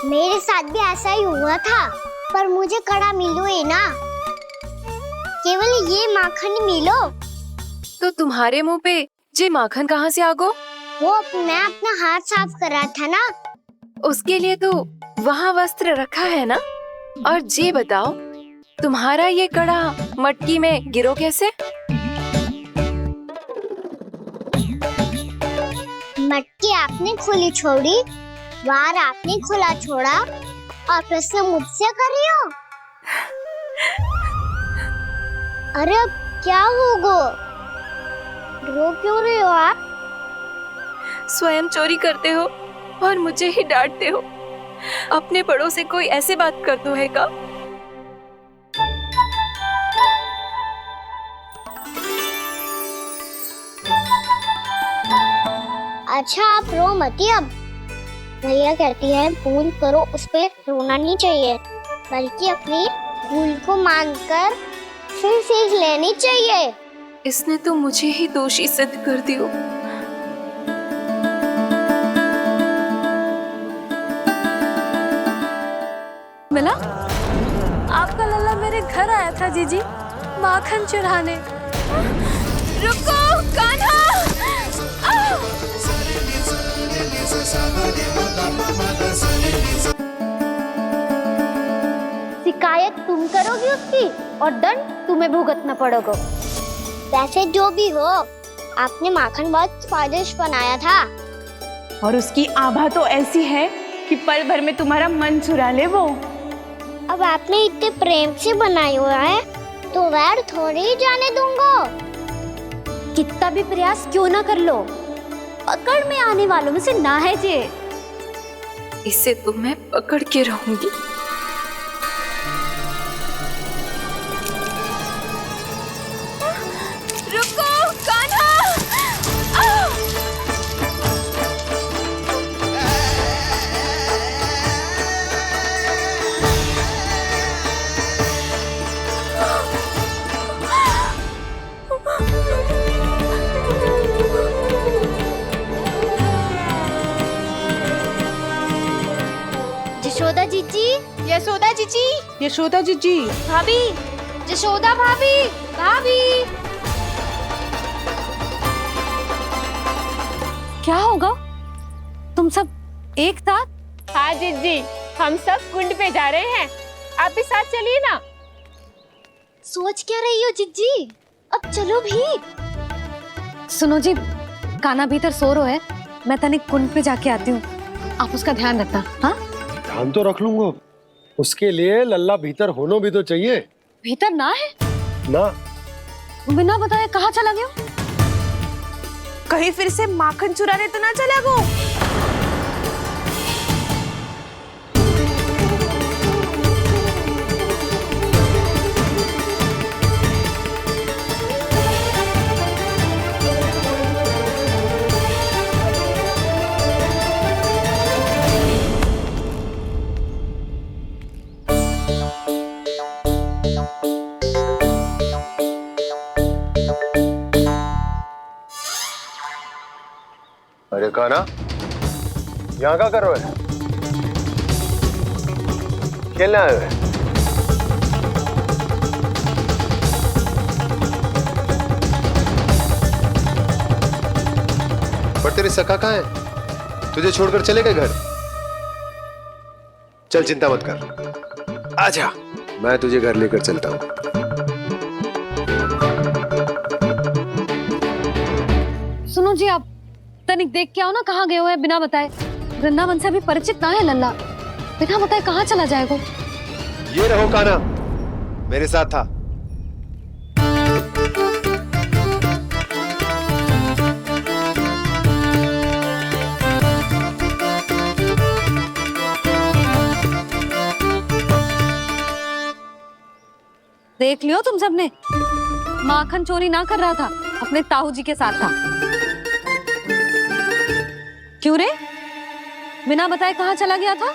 मेरे साथ भी ऐसा ही हुआ था, पर मुझे कड़ा मिलो है ना, केवल ये माखन मिलो। तो तुम्हारे मुंह पे जे माखन कहाँ से आ गो? वो मैं अपना हाथ साफ कर रहा था ना। उसके लिए तो वहाँ वस्त्र रखा है ना। और जे बताओ, तुम्हारा ये कड़ा मटकी में गिरो कैसे? मटकी आपने खुली छोड़ी, द्वार आपने खुला छोड़ा, और प्रश्न मुझसे कर रही हो? अरे अब क्या होगा? रो क्यों रहे हो आप? स्वयं चोरी करते हो और मुझे ही डांटते हो। अपने बड़ों से कोई ऐसे बात कर दो है का? अच्छा आप रो मती। अब भैया कहती है भूल करो, उस पे रोना नहीं चाहिए, बल्कि अपनी भूल को मानकर फिर सीख लेनी चाहिए। इसने तो मुझे ही दोषी सिद्ध कर दियो। मिला? आपका लल्ला मेरे घर आया था जीजी, माखन चुराने। रुको कान्हा! शिकायत तुम करोगी उसकी और दंड तुम्हें भुगतना पड़ेगा। वैसे जो भी हो, आपने माखन बहुत स्वादिष्ट बनाया था। और उसकी आभा तो ऐसी है कि पल भर में तुम्हारा मन चुरा ले वो। अब आपने इतने प्रेम से बनाया हुआ है तो वैर थोड़ी ही जाने दूंगा। कितना भी प्रयास क्यों ना कर लो, पकड़ में आने वालों में से ना है जे। इसे तो मैं पकड़ के रहूंगी। रुको कान्हा! यशोदा जीजी, यशोदा जीजी, यशोदा जीजी, भाभी, यशोदा भाभी, भाभी। क्या होगा? तुम सब एक साथ? हाँ जीजी, हम सब कुंड पे जा रहे हैं, आप भी साथ चलिए ना। सोच क्या रही हो जीजी? अब चलो भी। सुनो जी, कान्हा भीतर सो रहा है, मैं तनिक कुंड पे जाके आती हूँ, आप उसका ध्यान रखना। हाँ, ध्यान तो रख लूंगा। उसके लिए लल्ला भीतर होना भी तो चाहिए। भीतर ना है ना? बिना बताए कहाँ चला गया? कहीं फिर से माखन चुराने तो ना चला गो। अरे कान्हा, यहाँ क्या कर रहे हो? खेलने आए हुए? पर तेरे सखा कहाँ है? तुझे छोड़कर चले गए घर? चल चिंता मत कर, आजा, मैं तुझे घर लेकर चलता हूँ। सुनो जी, आप तनिक देख के आओ ना, कहाँ गए हुए हैं बिना बताए। वृंदावन से अभी परिचित ना है लल्ला, बिना बताए कहाँ चला जाएगा। ये रहो कान्हा, मेरे साथ था। देख लियो तुम सबने, माखन चोरी ना कर रहा था, अपने ताऊ जी के साथ था। क्यों रे, बिना बताए कहाँ चला गया था?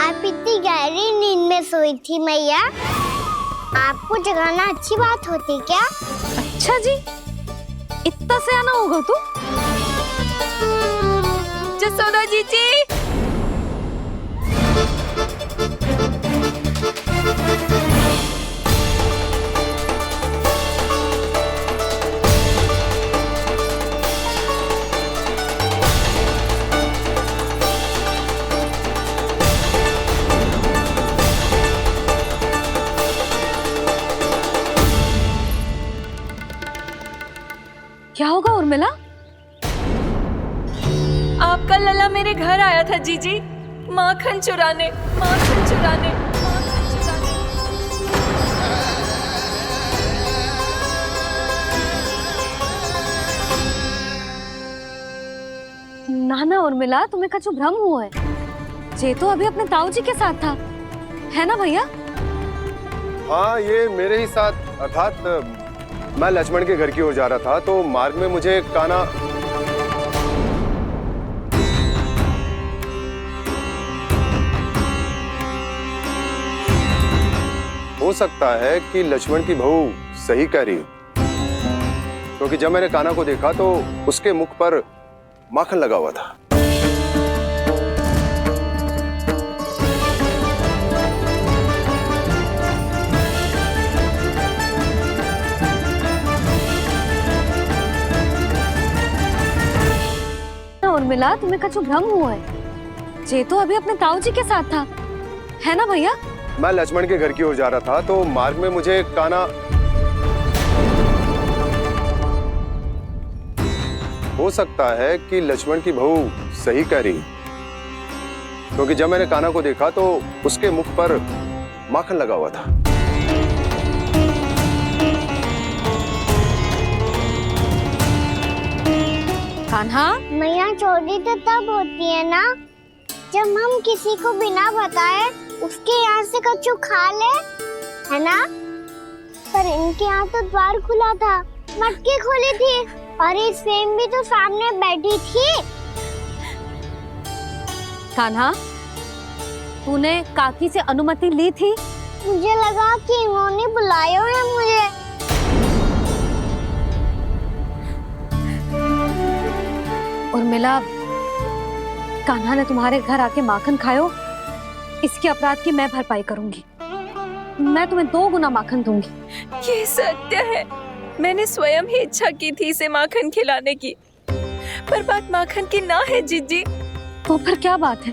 आप इतनी गहरी नींद में सोई थी मैया, आपको जगाना अच्छी बात होती क्या? अच्छा जी, इतना सयाना होगा तू? जसोदा जीजी, क्या होगा उर्मिला? आपका लला मेरे घर आया था जीजी, माखन चुराने, माखन चुराने, माखन चुराने। ना ना उर्मिला, तुम्हें कछु भ्रम हुआ है। ये तो अभी अपने ताऊ जी के साथ था, है ना भैया? हाँ, ये मेरे ही साथ, अर्थात मैं लक्ष्मण के घर की ओर जा रहा था, तो मार्ग में मुझे कान्हा हो सकता है कि लक्ष्मण की बहू सही कह रही हो, क्योंकि जब मैंने कान्हा को देखा तो उसके मुख पर माखन लगा हुआ था। उर्मिला, तुम्हें कछु भ्रम हुआ है। ये तो अभी अपने ताऊ जी के साथ था, है ना भैया? मैं लक्ष्मण के घर की ओर जा रहा था, तो मार्ग में मुझे कान्हा हो सकता है कि लक्ष्मण की बहू सही कह रही, क्योंकि जब मैंने कान्हा को देखा तो उसके मुख पर माखन लगा हुआ था। कान्हा, मैया, चोरी तो तब होती है ना जब हम किसी को बिना बताए उसके यहाँ से कछु खा ले, है ना? पर इनके यहाँ तो द्वार खुला था, मटकी खुली थी और इस फेम भी तो सामने बैठी थी। कान्हा, तूने काकी से अनुमति ली थी? मुझे लगा कि इन्होंने बुलाया है मुझे। उर्मिला, कान्हा ने तुम्हारे घर आके माखन खायो, इसके अपराध की मैं भरपाई करूंगी। मैं तुम्हें 2 गुना माखन दूंगी। ये सत्य है, मैंने स्वयं ही इच्छा की थी इसे माखन खिलाने की, पर बात माखन की ना है जीजी। तो फिर क्या बात है?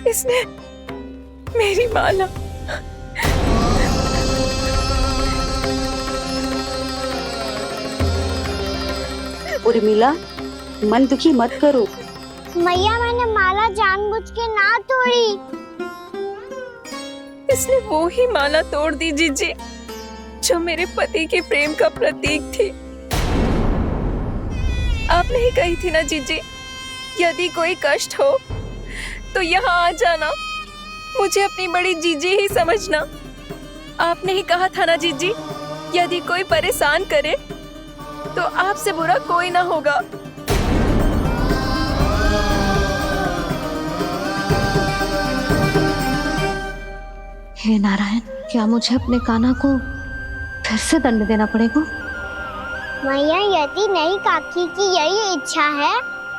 इसने मेरी माला उर्मिला, मन दुखी मत करो। मैया, मैंने माला जानबूझ के ना तोड़ी। इसने वो ही माला तोड़ दी जीजी जो मेरे पति के प्रेम का प्रतीक थी। आपने ही कही थी ना जीजी, यदि कोई कष्ट हो तो यहाँ आ जाना, मुझे अपनी बड़ी जीजी ही समझना। आपने ही कहा था ना जीजी, यदि कोई परेशान करे तो आपसे बुरा कोई ना होगा। हे नारायण, क्या मुझे अपने कान्हा को फिर से दंड देना पड़ेगा। मैया यदि नहीं काकी की यही इच्छा है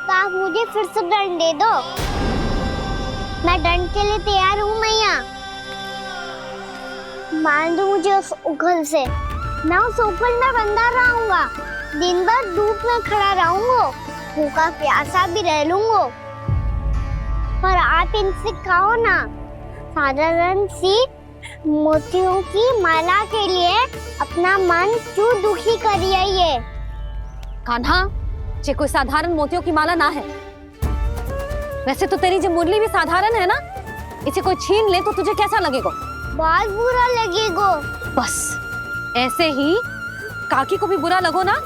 तो आप मुझे फिर से दंड दे दो। मैं दंड के लिए तैयार हूँ मैया। मान दो मुझे उस उखल से, मैं उस उखल में बंधा रहूंगा, दिन भर धूप में खड़ा रहूंगा, भूखा प्यासा भी रह लूंगा। पर आप इनसे कहो ना, साधारण सी मोतियों की माला के लिए अपना मन क्यों दुखी करिए ये। कान्हा, ये कोई साधारण मोतियों की माला ना है। वैसे तो तेरी जो मुरली भी साधारण है ना, इसे कोई छीन ले तो तुझे कैसा लगेगा? बहुत बुरा लगेगा। बस ऐसे ही काकी को भी बुरा लगो ना।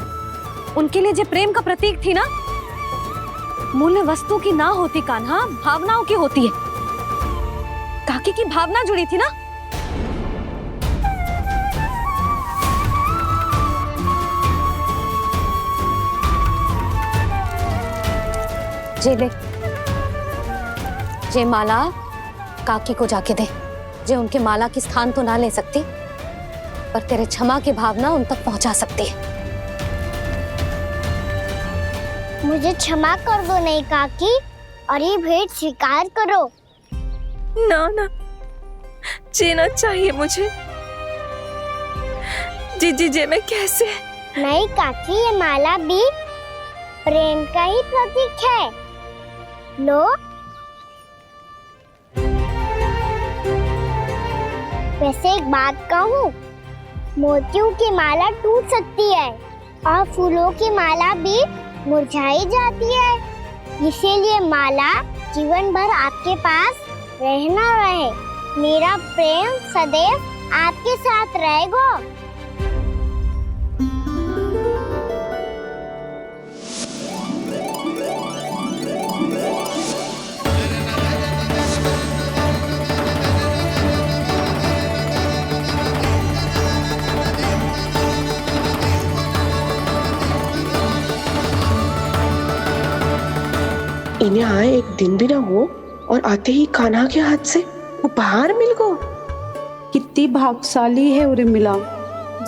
उनके लिए जो प्रेम का प्रतीक थी ना, मूल्य वस्तु की ना होती कान्हा, भावनाओं की होती है। काकी की भावना जुड़ी थी ना। जे ले, जे माला काकी को जाके दे। जे उनके माला की स्थान तो ना ले सकती, पर तेरे क्षमा की भावना उन तक पहुंचा सकती है। मुझे क्षमा कर दो नहीं काकी, और ये भेंट स्वीकार करो। ना ना, जीना चाहिए मुझे। जी जे मैं कैसे? नहीं काकी, ये माला भी प्रेम का ही प्रतीक है। लो, वैसे एक बात कहूँ, मोतियों की माला टूट सकती है और फूलों की माला भी मुरझाई जाती है। इसीलिए माला जीवन भर आपके पास रहना रहे। मेरा प्रेम सदैव आपके साथ रहेगा। इन्हें आए एक दिन भी ना हो और आते ही कान्हा के हाथ से उपहार मिल गो। कितनी भाग्यशाली है उर्मिला।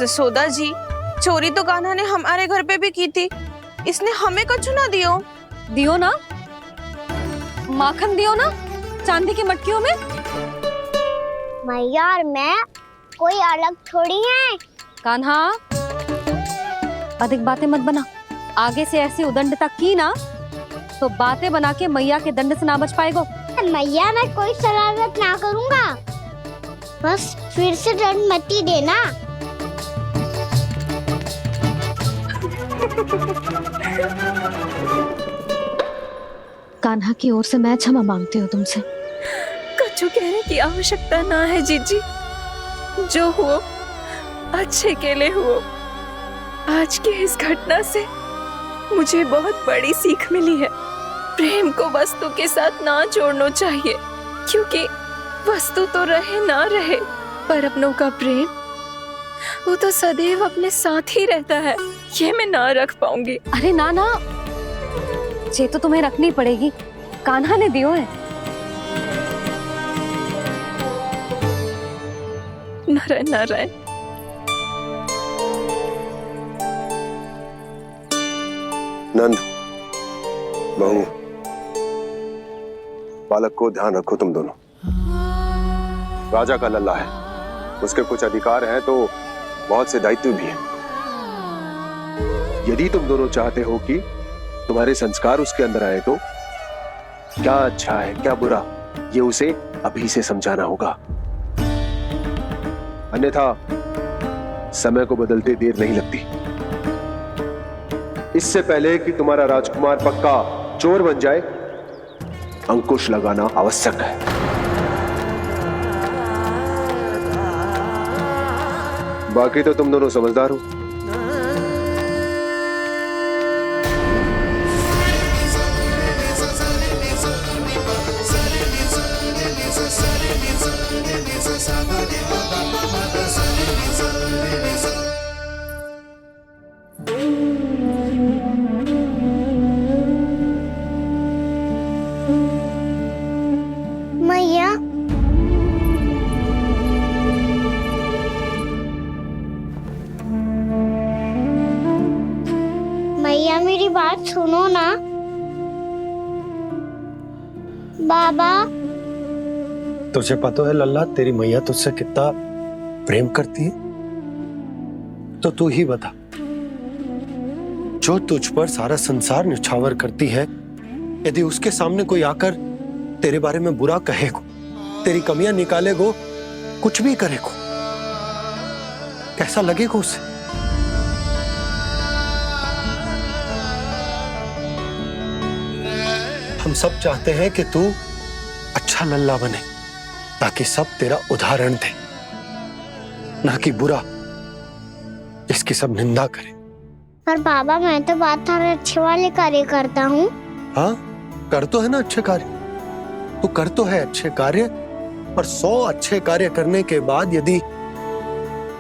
जसोदा जी, चोरी तो कान्हा ने हमारे घर पे भी की थी। इसने हमें कछु ना दियो। दियो ना, माखन दियो ना, चांदी की मटकियों में। मैया और मैं कोई अलग थोड़ी हैं। कान्हा, अधिक बातें मत बना। आगे से ऐसी उदंडता की ना तो बातें बना के मैया के दंड से ना बच पाएगो। मैया, मैं कोई शरारत ना करूंगा, बस फिर से दंड मत ही देना। कान्हा की ओर से मैं क्षमा मांगती हूँ तुमसे। कछु कहने की आवश्यकता ना है जीजी। जो हुआ अच्छे के लिए हुआ। आज की इस घटना से मुझे बहुत बड़ी सीख मिली है। प्रेम को वस्तु के साथ ना जोड़ना चाहिए, क्योंकि वस्तु तो रहे ना रहे, पर अपनों का प्रेम वो तो सदैव अपने साथ ही रहता है। ये मैं ना रख पाऊंगी। अरे ना ना, ये तो तुम्हें रखनी पड़ेगी। कान्हा ने दियो है। नारायण नारायण। नंद, बहू, बालक को ध्यान रखो तुम दोनों। राजा का लल्ला है, उसके कुछ अधिकार हैं तो बहुत से दायित्व भी हैं। यदि तुम दोनों चाहते हो कि तुम्हारे संस्कार उसके अंदर आए तो क्या अच्छा है क्या बुरा, ये उसे अभी से समझाना होगा। अन्यथा समय को बदलते देर नहीं लगती। इससे पहले कि तुम्हारा राजकुमार पक्का चोर बन जाए, अंकुश लगाना आवश्यक है। बाकी तो तुम दोनों समझदार हो। मैया, सुनो ना। बाबा, तुझे पता है लल्ला, तेरी मैया तुझसे कितना प्रेम करती है? तो तू ही बता, जो तुझ पर सारा संसार निछावर करती है, यदि उसके सामने कोई आकर तेरे बारे में बुरा कहेगो, तेरी कमियां निकालेगो, कुछ भी करेगो, कैसा लगेगा उसे? हम सब चाहते हैं कि तू अच्छा लल्ला बने, ताकि सब तेरा उदाहरण दे, ना कि बुरा जिसकी सब निंदा करे। पर बाबा, मैं तो बात हर अच्छे वाले कार्य करता हूँ। हाँ, कर तो है ना अच्छे कार्य, तू कर तो है अच्छे कार्य, पर 100 अच्छे कार्य करने के बाद यदि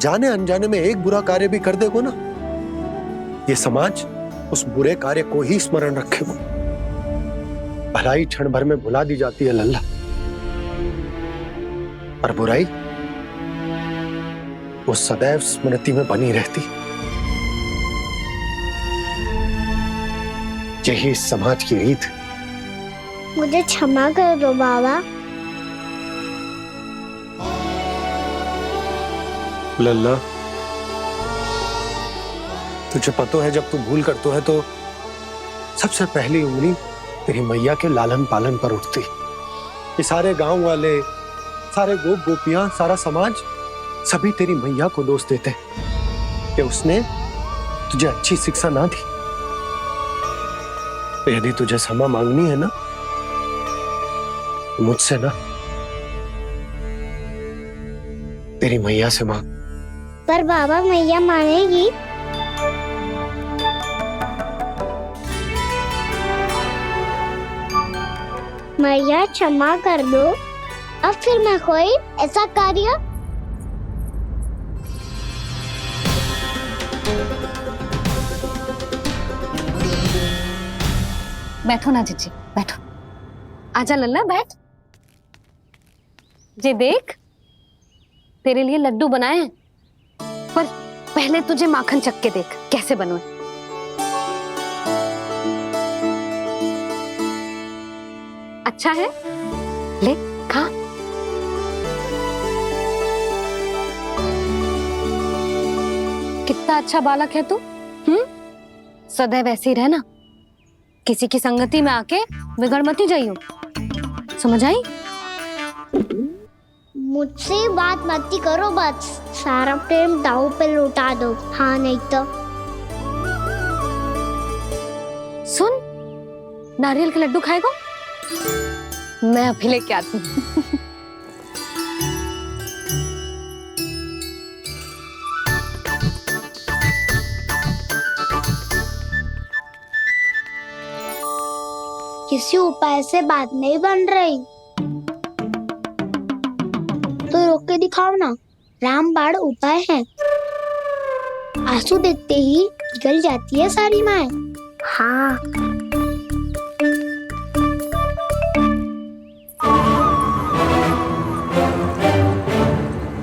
जाने अनजाने में एक बुरा कार्य भी कर देगो ना, ये समाज उस बुरे कार्य को ही स्मरण रखेगो। भलाई क्षण भर में भुला दी जाती है लल्ला, पर बुराई वो सदैव स्मृति में बनी रहती। यही इस समाज की रीत। मुझे क्षमा कर दो बाबा। लल्ला, तुझे पता है जब तू भूल करतो है तो सबसे पहली उंगली तेरी मैया के लालन पालन पर उठती। ये सारे गांव वाले, सारे गोप गोपियां, सारा समाज सभी तेरी मैया को दोष देते कि उसने तुझे अच्छी शिक्षा ना दी। तो यदि तुझे क्षमा मांगनी है ना, मुझसे ना, तेरी मैया से मांग। पर बाबा, मैया मानेगी? मैया क्षमा कर दो, अब फिर मैं कोई ऐसा कार्य। बैठो ना जीजी, बैठो। आजा लल्ला, बैठ। जे देख, तेरे लिए लड्डू बनाए हैं, पर पहले तुझे माखन चख के देख कैसे बनो। अच्छा है, ले खा। कितना अच्छा बालक है तू। सदैव ऐसे ही रहना, किसी की संगति में आके बिगड़ मत जाइयो, समझ आई? मुझसे बात मत करो, बस सारा प्रेम दाव पे लौटा दो। हाँ, नहीं तो सुन, नारियल के लड्डू खाएगा? मैं अभी लेके आती हूँ। किसी उपाय से बात नहीं बन रही तो रोक के दिखाओ ना। रामबाण उपाय है, आंसू देखते ही निकल जाती है सारी माए। हाँ,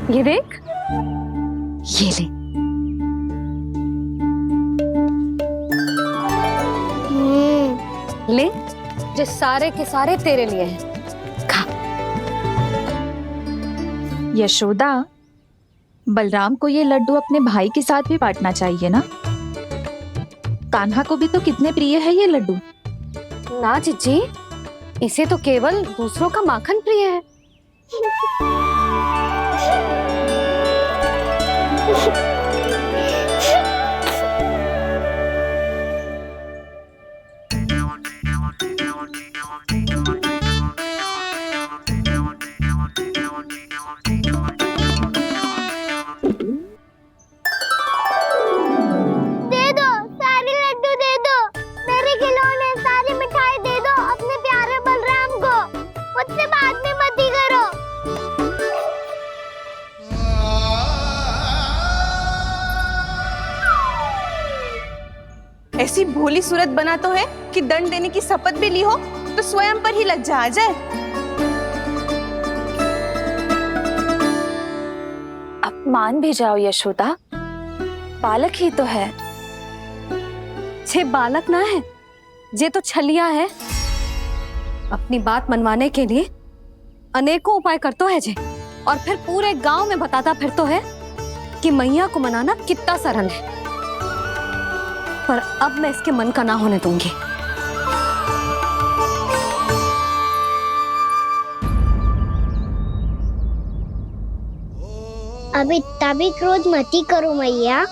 ये देख, ये ले। ले, जो सारे के सारे तेरे लिए हैं, खा। यशोदा, बलराम को ये लड्डू अपने भाई के साथ भी बांटना चाहिए ना। कान्हा को भी तो कितने प्रिय है ये लड्डू। ना जीजी, इसे तो केवल दूसरों का माखन प्रिय है। दे दो, सारे लड्डू दे दो, मेरे खिलौने, सारी मिठाई दे दो अपने प्यारे बलराम को। मुझसे बात में मत ही करो। ऐसी भोली सूरत बना तो है कि दंड देने की शपथ भी ली हो तो स्वयं पर ही लज्जा आ जाए। मान भी जाओ यशोदा, बालक ही तो है। छे बालक ना है ये तो छलिया है। अपनी बात मनवाने के लिए अनेकों उपाय करतो है जे, और फिर पूरे गांव में बताता फिरतो है कि मैया को मनाना कितना सरल है। पर अब मैं इसके मन का ना होने दूंगी। अब इतना भी क्रोध मती करो मैया,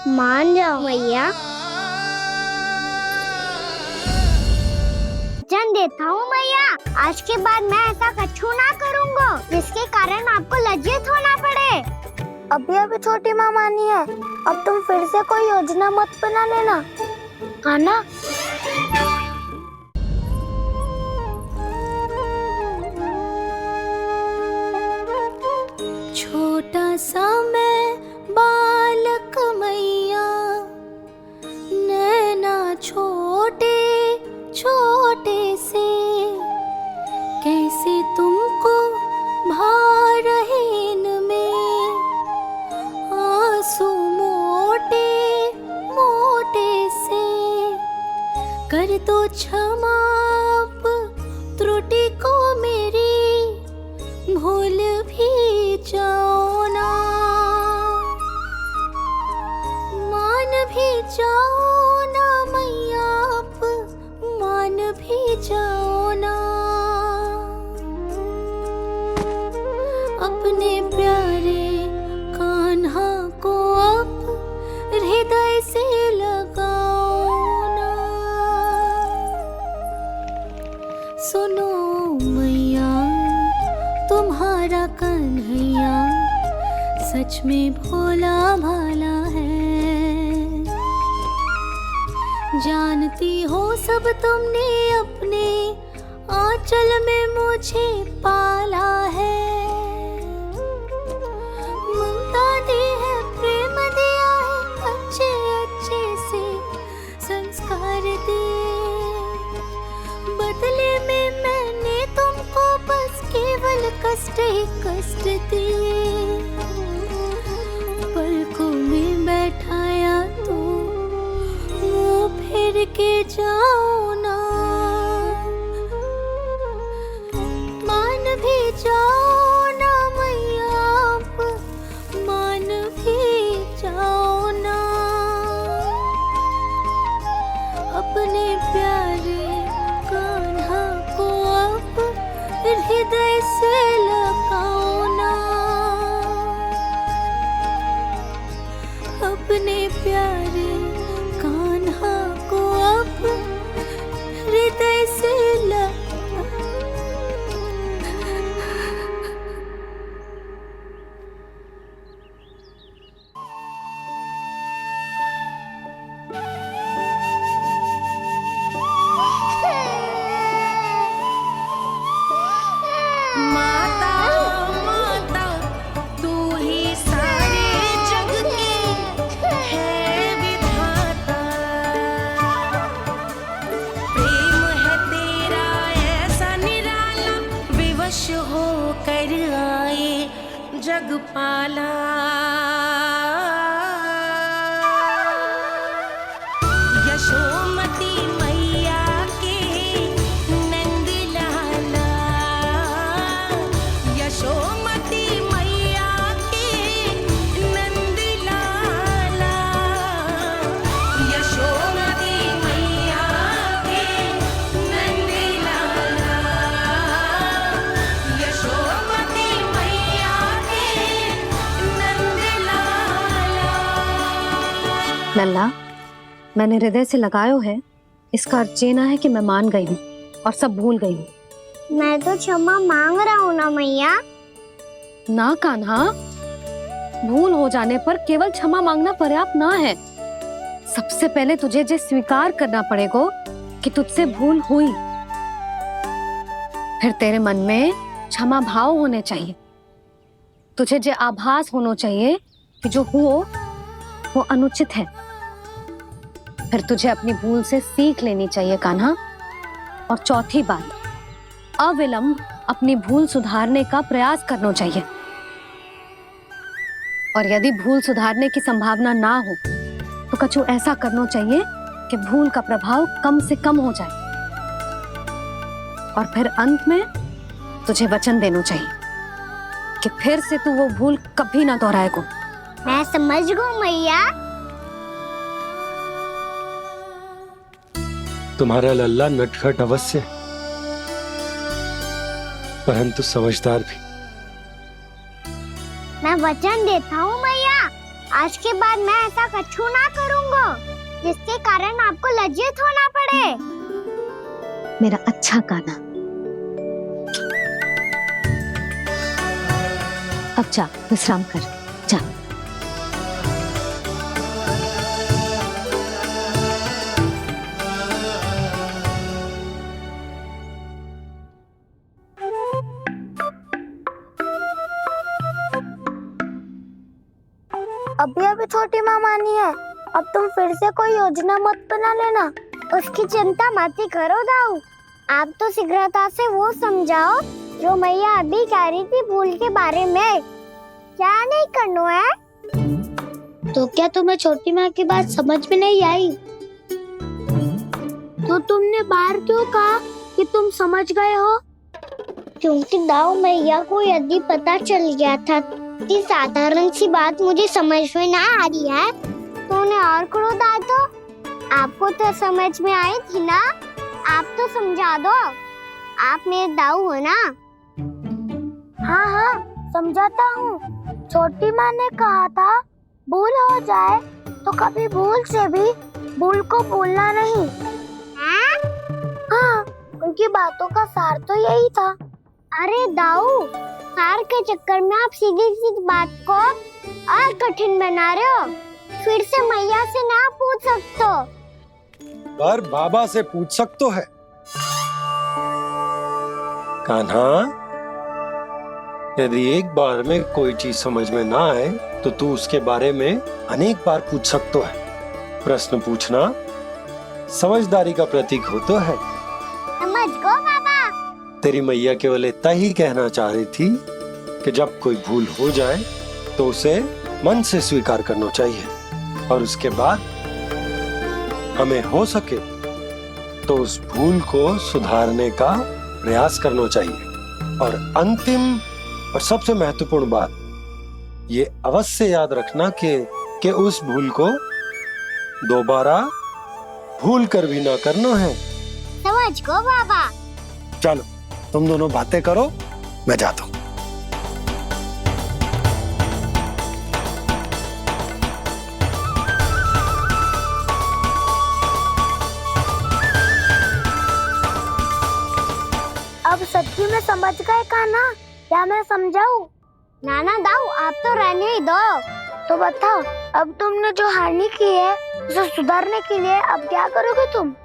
मान जाओ मैया। वचन देता हूँ मैया, आज के बाद मैं ऐसा कछु ना करूँगा जिसके कारण आपको लज्जित होना पड़े। अभी अभी छोटी माँ मानी है, अब तुम फिर से कोई योजना मत बना लेना, हाँ ना? छोटा सा मैं बालक मैया, नैना छोटे छोटे से, कैसे तुमको भा रहे इनमें आंसू मोटे मोटे से। कर दो क्षमा त्रुटि को मेरी, भूल भी जाओ ना, मान भी जाओ ना मैया, आप मान भी जाओ ना। अपने प्यारे कान्हा को अब हृदय से लगाओ ना। सुनो मैया, तुम्हारा कन्हैया सच में भोला भाला है। जानती हो सब तुमने अपने आंचल में मुझे पाला है। ममता दी है, प्रेम दिया है, अच्छे अच्छे से संस्कार दिए। बदले में मैंने तुमको बस केवल कष्ट ही कष्ट दिए। पलकों में बैठाया तो मुँह फेर के जाओ ना, मान भी जाओ ना मैया, आप मान भी जाओ ना। अपने प्यारे कान्हा को अब हृदय से लगाओ ना। अपने प्यारे कान्हा को अब हृदय से जगपाला। यशोमती मैया के नंद लाला, यशोमती मैया के नंद लाला, यशोमती मैया के नंद लाला, यशोमती मैया के नंद लाला। लल्ला, मैंने हृदय से लगायो है, इसका अर्थ ये ना है कि मैं मान गई हूँ और सब भूल गई हूँ। मैं तो क्षमा मांग रहा हूँ ना मैया। ना कान्हा, भूल हो जाने पर केवल क्षमा मांगना पर्याप्त ना है। सबसे पहले तुझे जो स्वीकार करना पड़ेगा कि तुझसे भूल हुई, फिर तेरे मन में क्षमा भाव होने चाहिए। तुझे जो आभास होना चाहिए कि जो हुआ वो अनुचित है। फिर तुझे अपनी भूल से सीख लेनी चाहिए कान्हा। और चौथी बात, अविलंब अपनी भूल सुधारने का प्रयास करना चाहिए। और यदि भूल सुधारने की संभावना ना हो तो कछु ऐसा करना चाहिए कि भूल का प्रभाव कम से कम हो जाए, और फिर अंत में तुझे वचन देना चाहिए कि फिर से तू वो भूल कभी ना दोहराएगा। मैं समझ गई मैया। तुम्हारा लल्ला नटखट अवश्य है, परंतु समझदार भी। मैं वचन देता हूँ मैया, आज के बाद मैं ऐसा कछु ना करूँगा जिसके कारण आपको लज्जित होना पड़े। मेरा अच्छा काना, अब जा विश्राम कर, जा। अभी अभी छोटी माँ मानी है, अब तुम फिर से कोई योजना मत बना लेना। उसकी चिंता मत ही करो दाऊ, आप तो शीघ्रता से वो समझाओ जो मैया अभी कह रही थी भूल के बारे में। क्या नहीं करना है? तो क्या तुम्हें छोटी माँ की बात समझ में नहीं आई? तो तुमने बाहर क्यों कहा कि तुम समझ गए हो? क्योंकि दाऊ मैया को यदि पता चल गया था कि साधारण सी बात मुझे समझ में ना आ रही है तो उन्हें और क्रोध आया। तो आपको तो समझ में आई थी ना, आप तो समझा दो, आप मेरे दाऊ हो ना। हाँ हाँ समझाता हूँ। छोटी माँ ने कहा था भूल हो जाए तो कभी भूल से भी भूल को भूलना नहीं। हाँ उनकी बातों का सार तो यही था। अरे दाऊ, सार के चक्कर में आप सीधी सीधी बात को और कठिन बना रहे हो। फिर से मैया से ना पूछ सकते हो, पर बाबा से पूछ सकते है। कान्हा, यदि एक बार में कोई चीज समझ में ना आए तो तू उसके बारे में अनेक बार पूछ सकते है। प्रश्न पूछना समझदारी का प्रतीक होता है। समझ गो बाबा। तेरी मैया केवल इतना ही कहना चाह रही थी कि जब कोई भूल हो जाए तो उसे मन से स्वीकार करना चाहिए, और उसके बाद हमें हो सके तो उस भूल को सुधारने का प्रयास करना चाहिए। और अंतिम और सबसे महत्वपूर्ण बात ये अवश्य याद रखना कि उस भूल को दोबारा भूल कर भी ना करना है। समझ गो बाबा। चलो तुम दोनों बातें करो, मैं जाता हूँ। अब सच्ची में समझ गए कान्हा, क्या मैं समझाऊं? नाना दाऊ, आप तो रहने ही दो। तो बताओ, अब तुमने जो हानि की है उसे सुधारने के लिए अब क्या करोगे तुम?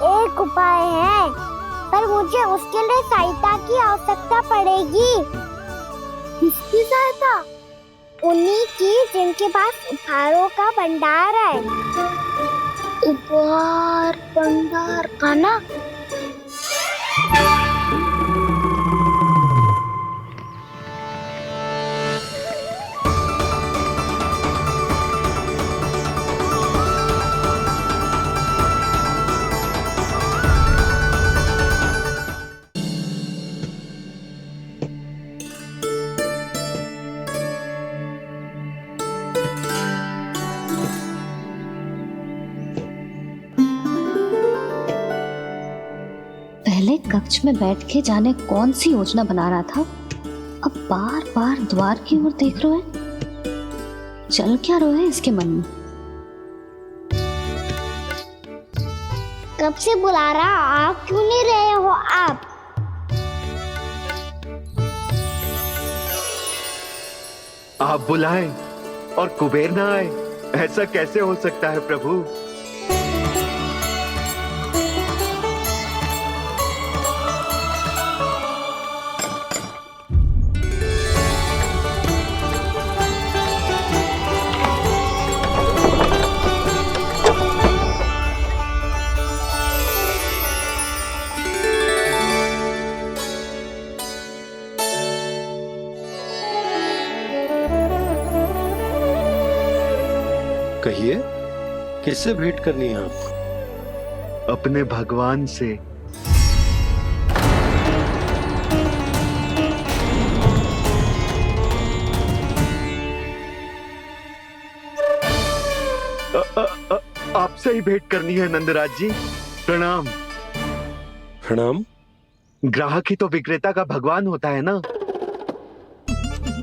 एक उपाय है, पर मुझे उसके लिए सहायता की आवश्यकता पड़ेगी। किसकी सहायता? उन्हीं की जिनके पास उपहारों का भंडार है। उपहार भंडार का ना? पहले कक्ष में बैठ के जाने कौन सी योजना बना रहा था, अब बार बार द्वार की ओर देख रहे हैं। चल क्या रहा है इसके मन में? कब से बुला रहा, आप क्यों नहीं रहे हो? आप बुलाएं और कुबेर ना आए, ऐसा कैसे हो सकता है प्रभु? कहिए, किससे भेंट करनी है आपको? अपने भगवान से। आपसे ही भेंट करनी है नंदराज जी। प्रणाम। प्रणाम। ग्राहक ही तो विक्रेता का भगवान होता है ना।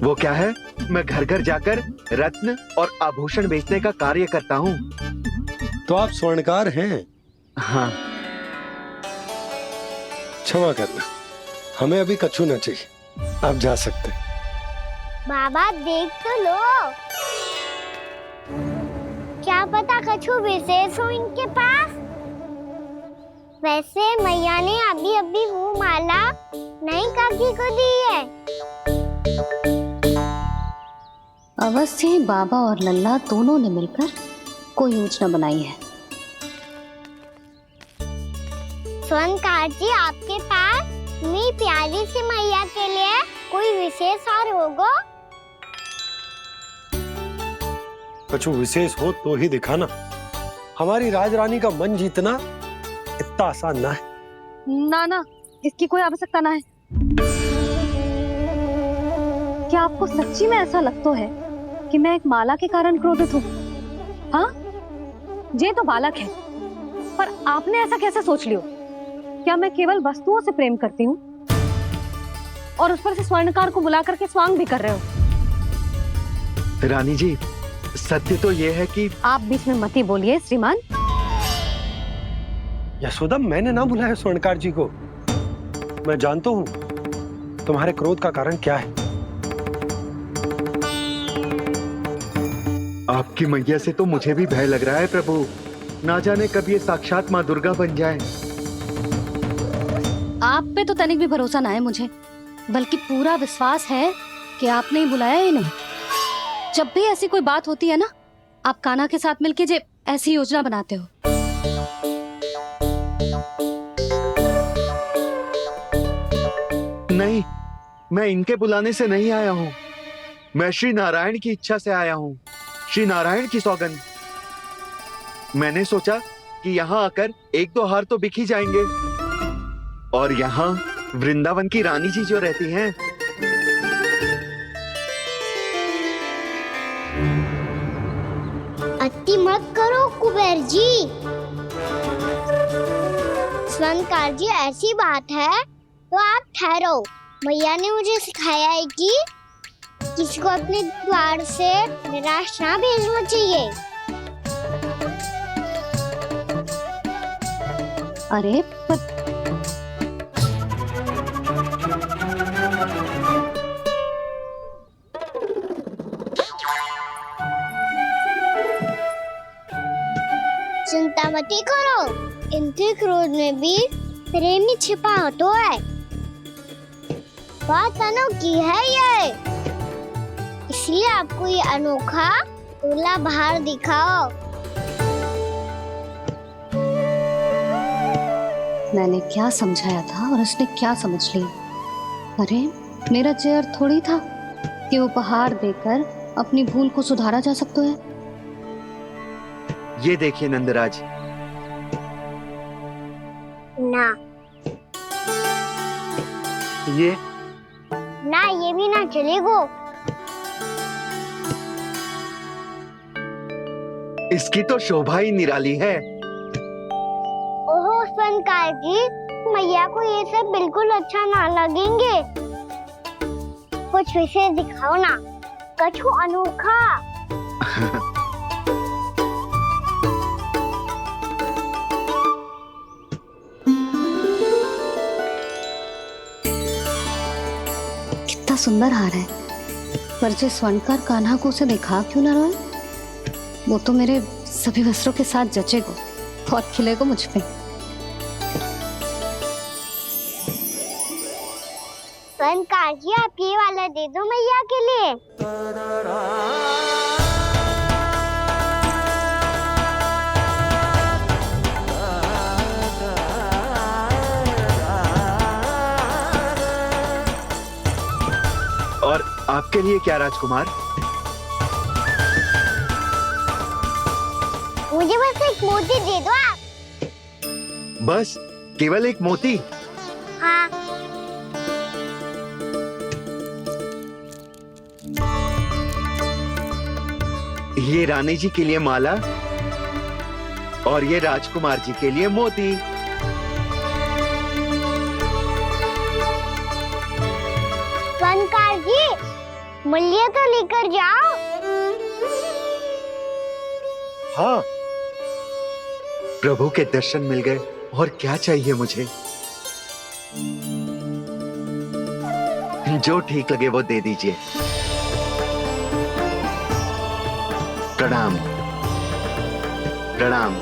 वो क्या है, मैं घर घर जाकर रत्न और आभूषण बेचने का कार्य करता हूँ। तो आप स्वर्णकार हैं? हाँ। क्षमा करना, हमें अभी कछु न चाहिए, आप जा सकते हैं। बाबा देख तो लो, क्या पता कछु विशेष हो इनके पास। वैसे मैया ने अभी अभी वो माला नई काकी को दी है। अवश्य ही बाबा और लल्ला दोनों ने मिलकर कोई योजना बनाई है। स्वर्णकार जी, आपके पास मेरी प्यारी सी मैया के लिए कोई विशेष हार होगा? कछु विशेष हो तो ही दिखाना। हमारी राजरानी का मन जीतना इतना आसान ना है। ना, इसकी कोई आवश्यकता ना है। क्या आपको सच्ची में ऐसा लगता है कि मैं एक माला के कारण क्रोधित हूँ? हाँ, ये तो बालक है, पर आपने ऐसा कैसे सोच लियो? क्या मैं केवल वस्तुओं से प्रेम करती हूँ और उस पर से स्वर्णकार को बुला करके स्वांग भी कर रहे हो? रानी जी, सत्य तो ये है कि आप बीच में मत ही बोलिए श्रीमान। यशोदा, मैंने ना बुलाया स्वर्णकार जी को। मैं जानता हूँ तुम्हारे क्रोध का कारण क्या है। आपकी मैया से तो मुझे भी भय लग रहा है प्रभु। ना जाने कब ये साक्षात माँ दुर्गा बन जाए। आप पे तो तनिक भी भरोसा ना है मुझे, बल्कि पूरा विश्वास है कि आपने ही बुलाया ही नहीं। जब भी ऐसी कोई बात होती है ना, आप कान्हा के साथ मिलके जे ऐसी योजना बनाते हो। नहीं, मैं इनके बुलाने से नहीं आया हूँ। मैं श्री नारायण की इच्छा से आया हूँ, श्री नारायण की सौगंध। मैंने सोचा कि यहाँ आकर एक दो हार तो बिक ही जाएंगे। और यहाँ वृंदावन की रानी जी जो रहती हैं, अति मत करो कुबेर जी। स्वर्णकार जी, ऐसी बात है तो आप ठहरो। मैया ने मुझे सिखाया है कि किसी को अपने द्वार से निराश ना भेजना चाहिए। अरे पर चिंता मत करो, इनके क्रोध में भी प्रेम ही छिपा तो है। बात अनोखी है ये, इसलिए आपको ये अनोखा दूल्हा बाहर दिखाओ। मैंने क्या समझाया था और उसने क्या समझ लिया? अरे मेरा चेयर थोड़ी था कि उपहार देकर अपनी भूल को सुधारा जा सकता है। ये देखिए नंदराज। ना ये ना, ये भी ना चलेगा। इसकी तो शोभा ही निराली है। ओहो स्वर्णकार जी, मैया को ये सब बिल्कुल अच्छा ना लगेंगे। कुछ विशेष दिखाओ ना, कछु अनोखा। कितना सुंदर हार है, पर जो स्वर्णकार कान्हा को उसे दिखा क्यों ना रोए? वो तो मेरे सभी वस्त्रों के साथ जचेगा और खिलेगा मुझ पे। स्वर्णकार जी, आप ये वाला दे दो मैया के लिए। और आपके लिए क्या राजकुमार? मुझे बस एक मोती दे दो आप। बस केवल एक मोती? हाँ। ये रानी जी के लिए माला और ये राजकुमार जी के लिए मोती। फनकार जी, मूल्य तो लेकर जाओ। हाँ, प्रभु के दर्शन मिल गए, और क्या चाहिए मुझे? जो ठीक लगे वो दे दीजिए। प्रणाम प्रणाम।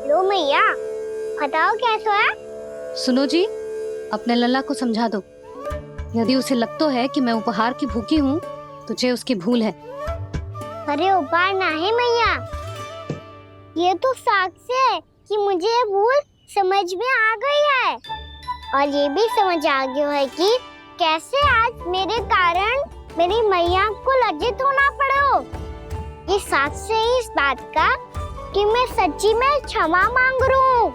लो मैया, बताओ कैसा है? सुनो जी, अपने लल्ला को समझा दो। यदि उसे लगता है कि मैं उपहार की भूखी हूँ, तुझे उसकी भूल है। अरे उपहार ना है मैया, ये तो साक्ष्य है कि मुझे ये भूल समझ में आ गई है, और ये भी समझ आ गया है कि कैसे आज मेरे कारण मेरी मैया को लज्जित होना पड़ो। ये साक्ष्य है इस बात का कि मैं सच्ची में क्षमा मांग रहा हूँ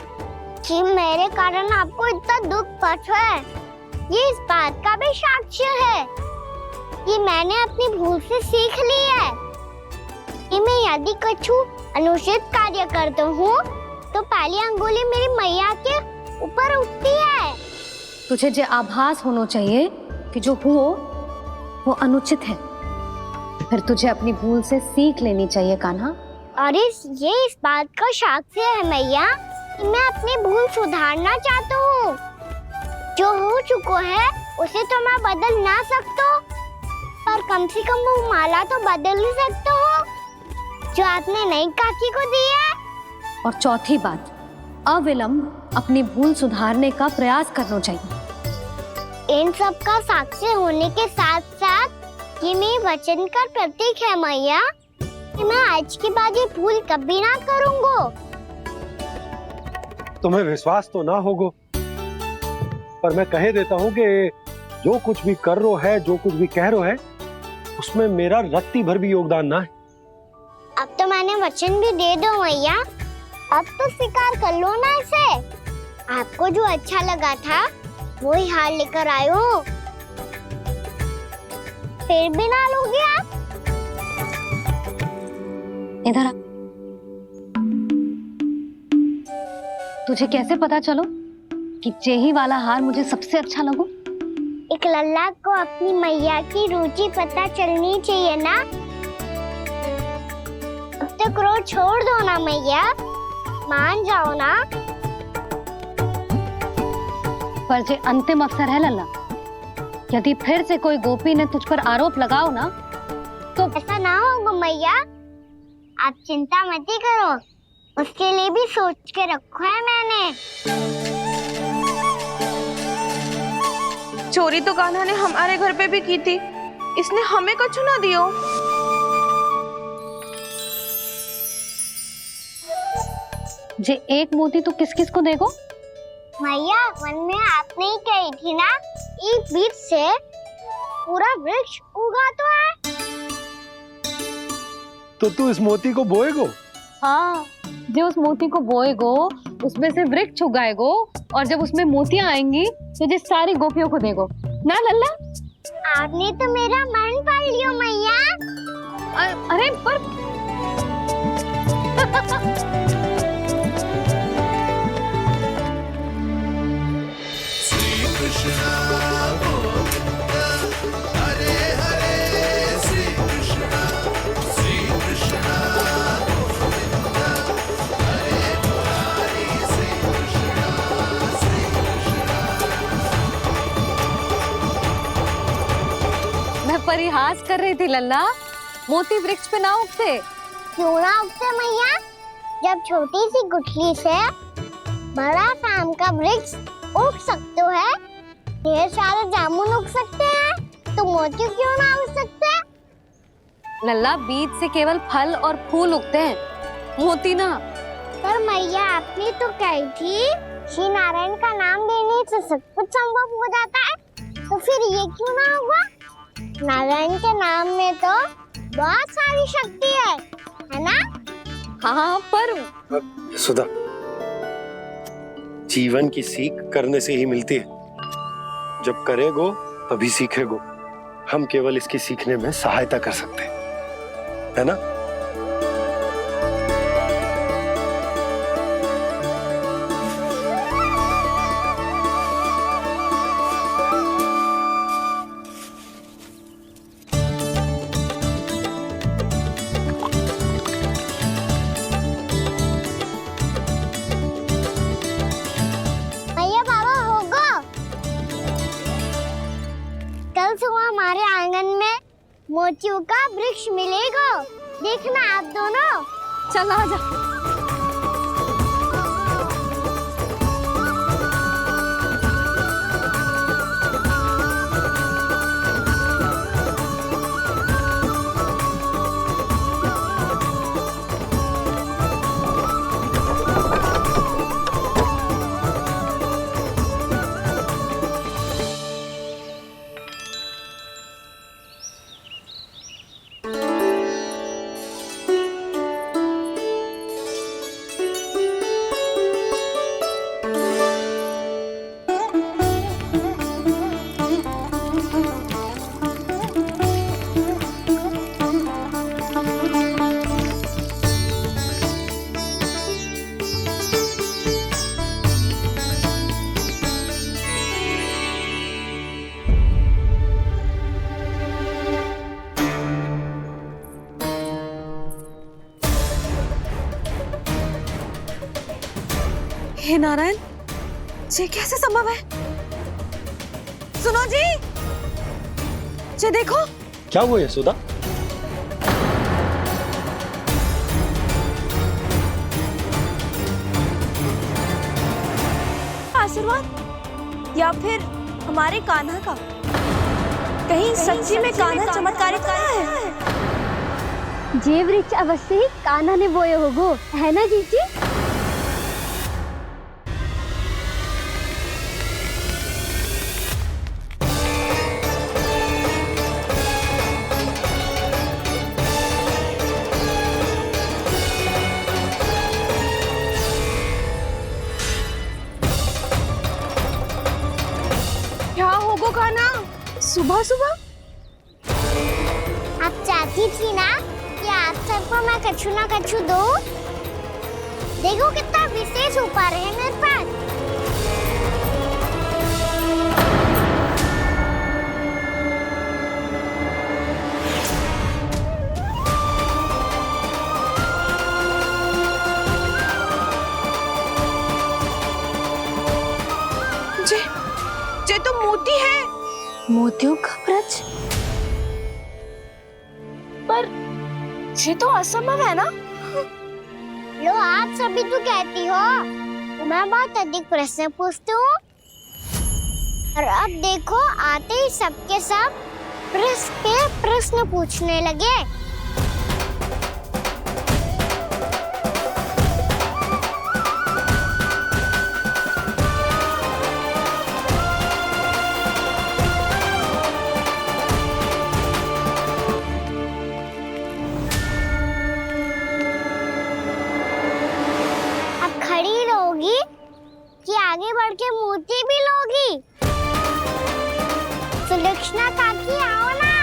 कि मेरे कारण आपको इतना दुख पहुंचा है। ये इस बात का भी साक्ष्य है कि मैंने अपनी भूल से सीख ली है कि मैं यदि कुछ अनुचित कार्य करता हूँ तो पहली अंगुली मेरी मैया के ऊपर उठती है। तुझे जो आभास होना चाहिए कि जो हुआ वो अनुचित है, फिर तुझे अपनी भूल से सीख लेनी चाहिए कान्हा। और ये इस बात का साक्ष्य है मैया कि मैं अपनी भूल सुधारना चाहता हूँ। जो हो चुका है उसे तो मैं बदल ना सकता, पर कम से कम वो माला तो बदल ही सकता हूँ जो आपने नई काकी को दी है। और चौथी बात, अविलंब अपनी भूल सुधारने का प्रयास करना चाहिए। इन सब का साक्ष्य होने के साथ साथ ये मेरे वचन का प्रतीक है मैया कि मैं आज के बाद ये भूल कभी ना करूँगा। तुम्हें विश्वास तो ना होगो, पर मैं कह देता हूँ कि जो कुछ भी कर रो है, जो कुछ भी कह रो है, उसमें मेरा रत्ती भर भी योगदान ना है। अब तो मैंने वचन भी दे दो मैया, अब तो स्वीकार कर लो ना इसे। आपको जो अच्छा लगा था वही हार लेकर आए हो, फिर भी ना लोगे आप? इधर आ। तुझे कैसे पता चलो कि जेही वाला हार मुझे सबसे अच्छा लगो? एक लल्ला को अपनी मैया की रुचि पता चलनी चाहिए ना। अब तो क्रोध छोड़ दो ना मैया, मान जाओ ना। पर जे अंतिम अवसर है लल्ला, यदि फिर से कोई गोपी ने तुझ पर आरोप लगाओ ना तो ऐसा ना होगा मैया, आप चिंता मत करो, उसके लिए भी सोच के रखा है मैंने। चोरी तो कान्हा ने हमारे घर पे भी की थी, इसने हमें कछु ना दियो। जे एक मोती तो किस किस को देगो? मैया, मन में आपने ही कही थी ना, एक बीज से पूरा वृक्ष उगा तो है। तो तू इस मोती को बोएगो? हाँ, जो उस मोती को बोएगो उसमें से वृक्ष उगाएगो, और जब उसमें मोतियां आएंगी तो जो सारी गोपियों को देगो ना लल्ला। आपने तो मेरा मन पढ़ लियो मैया। अरे पर श्री कृष्ण गोविंद हरे हरे, श्री कृष्ण गोविंद हरे मुरारी, श्री कृष्ण मैं परिहास कर रही थी लल्ला, मोती वृक्ष पे ना उगते। क्यों ना उगते मैया? जब छोटी सी गुठली से बड़ा आम का वृक्ष उग सकते है, ढेर सारे जामुन उग सकते हैं, तो मोती क्यों ना उग सकते? लल्ला, बीज से केवल फल और फूल उगते हैं, मोती ना। पर मैया आपने तो कही थी श्री नारायण का नाम लेने से सब कुछ संभव हो जाता है, तो फिर ये क्यों ना हुआ? नारायण के नाम में तो बहुत सारी शक्ति है ना? हाँ पर सुधा, जीवन की सीख करने से ही मिलती है। जब करेगो तभी सीखेगो। हम केवल इसकी सीखने में सहायता कर सकते हैं, है ना? भैया बाबा होगो, कल सुबह हमारे आंगन में मोतियों का वृक्ष मिलेगा। देखना आप दोनों। चल आ जा। हे नारायण, ये कैसे संभव है? सुनो जी, ये देखो। क्या हुआ यशोदा? आशीर्वाद या फिर हमारे कान्हा का? कहीं सच्ची में कान्हा चमत्कारिक है? जे वृक्ष अवश्य ही कान्हा ने बोए होगो, है ना जीजी? क्या होगो कान्हा सुबह सुबह? आप चाहती थी ना कि आज सबको मैं कछु ना कछु दो। देखो कितना विशेष उपहार है मेरे पास। ये तो मोती है। मोतियों का ब्रज? पर ये तो असंभव है ना? लो आप सभी तो कहती हो, मैं बहुत अधिक प्रश्न पूछती हूँ, और अब देखो आते ही सबके सब प्रश्न पे प्रश्न पूछने लगे। खड़ी लोगी कि आगे बढ़ के मोती भी लोगी? सुलक्षणा काकी आओ ना।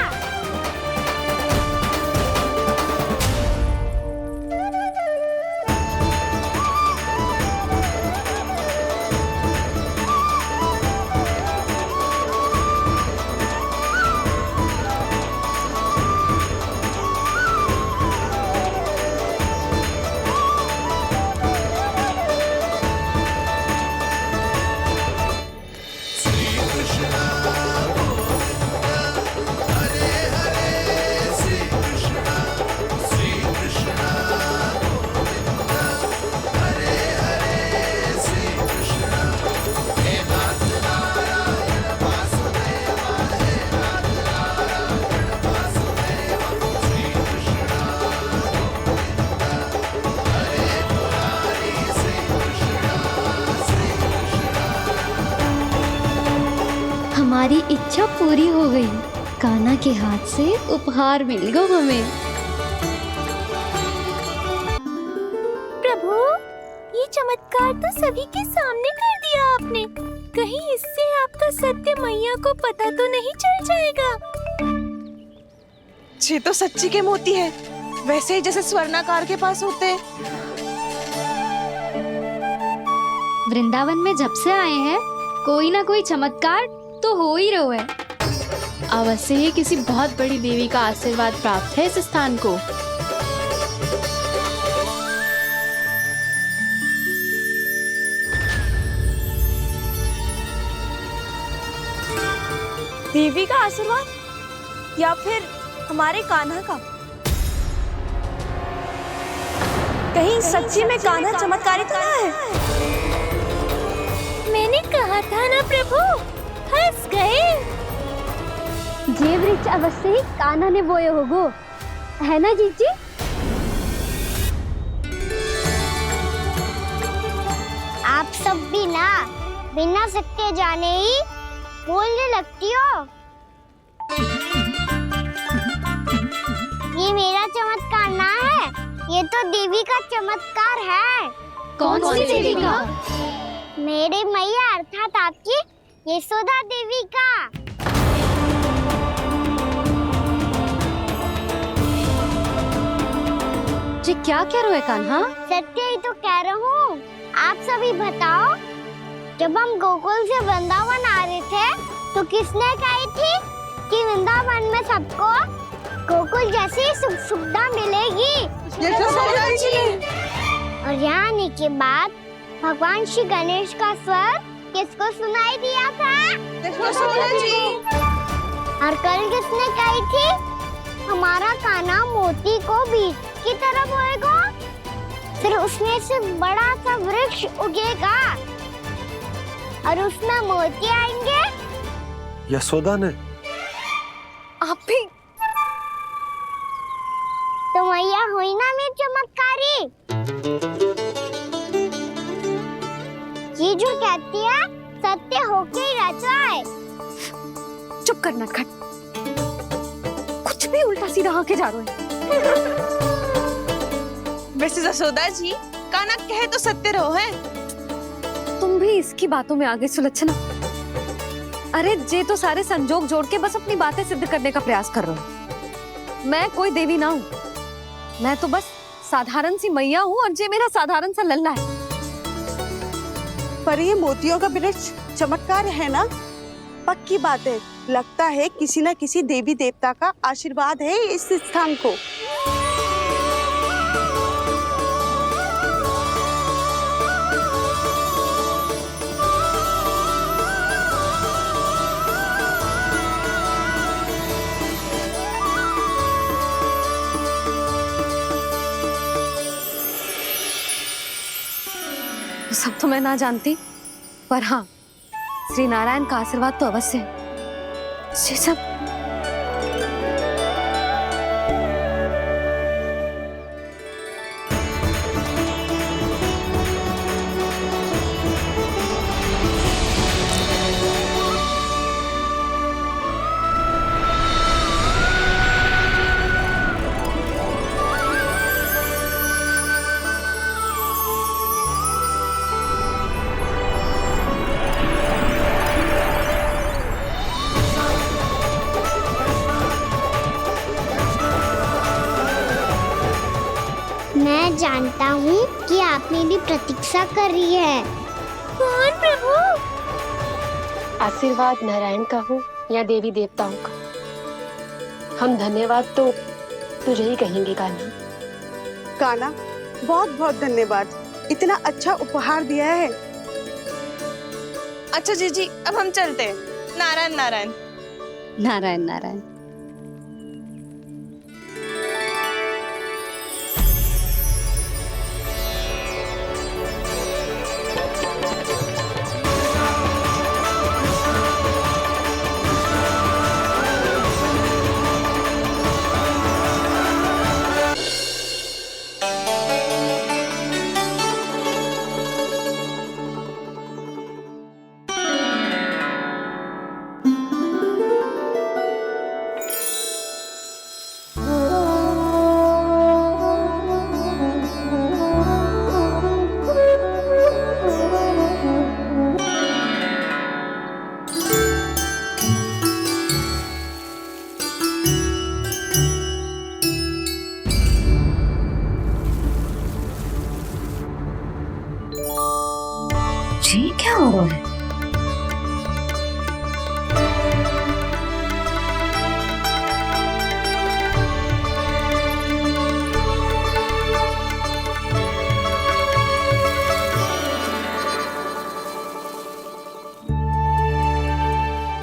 हमारी इच्छा पूरी हो गई। कान्हा के हाथ से उपहार मिल गया हमें। प्रभु, ये चमत्कार तो सभी के सामने कर दिया आपने। कहीं इससे आपका सत्य मैया को पता तो नहीं चल जाएगा? ये तो सच्ची के मोती है, वैसे ही जैसे स्वर्णाकार के पास होते हैं। वृंदावन में जब से आए हैं कोई ना कोई चमत्कार तो हो ही रहा है। अवश्य ही किसी बहुत बड़ी देवी का आशीर्वाद प्राप्त है इस स्थान को। देवी का आशीर्वाद या फिर हमारे कान्हा का? कहीं सच्ची में कान्हा चमत्कारी तो ना है? मैंने कहा था ना प्रभु, फंस गए। जे वृक्ष अवश्य ही कान्हा ने बोए होगो, है ना जीजी? आप सब भी ना बिना सत्य जाने ही बोलने लगती हो। ये मेरा चमत्कार ना है, ये तो देवी का चमत्कार है। कौन सी देवी का? मेरे मैया अर्थात आपकी यशोदा देवी का। जी क्या कह रहे हो कान्हा? सत्य ही तो कह रहा हूँ। आप सभी बताओ, जब हम गोकुल से वृंदावन आ रहे थे तो किसने कही थी कि वृंदावन में सबको गोकुल जैसी सुख सुविधा मिलेगी? यशोदा जी। और यहाँ आने के बाद भगवान श्री गणेश का स्वर किसको सुनाई दिया था? यशोदा जी। और कल किसने कही थी हमारा कान्हा मोती को बीज की तरफ होएगा, फिर उसमें से बड़ा सा वृक्ष उगेगा और उसमें मोती आएंगे? यशोदा ने? आप भी? तो मैया हुई ना मेरी चमत्कारी। ये जो कहती है सत्य होके ही रहता है। चुप कर नटखट, कुछ भी उल्टा सीधा आके जा रहे हैं। वैसे यशोदा जी, कान्हा कहे तो सत्य रहो है। तुम भी इसकी बातों में आगे सुलझना। अरे जे तो सारे संजोग जोड़ के बस अपनी बातें सिद्ध करने का प्रयास कर रहे हो। मैं कोई देवी ना हूँ, मैं तो बस साधारण सी मैया हूँ और जे मेरा साधारण सा लल्ला है। पर ये मोतियों का वृक्ष चमत्कार है ना? पक्की बात है, लगता है किसी न किसी देवी देवता का आशीर्वाद है इस स्थान को। सब तो मैं ना जानती, पर हाँ, श्री नारायण का आशीर्वाद तो अवश्य है। ये सब मैं जानता हूँ कि आप मेरी प्रतीक्षा कर रही है। कौन प्रभु? आशीर्वाद नारायण का हो या देवी देवताओं का, हम धन्यवाद तो तुझे ही कहेंगे कान्हा। कान्हा, बहुत बहुत धन्यवाद, इतना अच्छा उपहार दिया है। अच्छा जीजी, अब हम चलते हैं। नारायण नारायण। नारायण नारायण। जी क्या हो रहा है?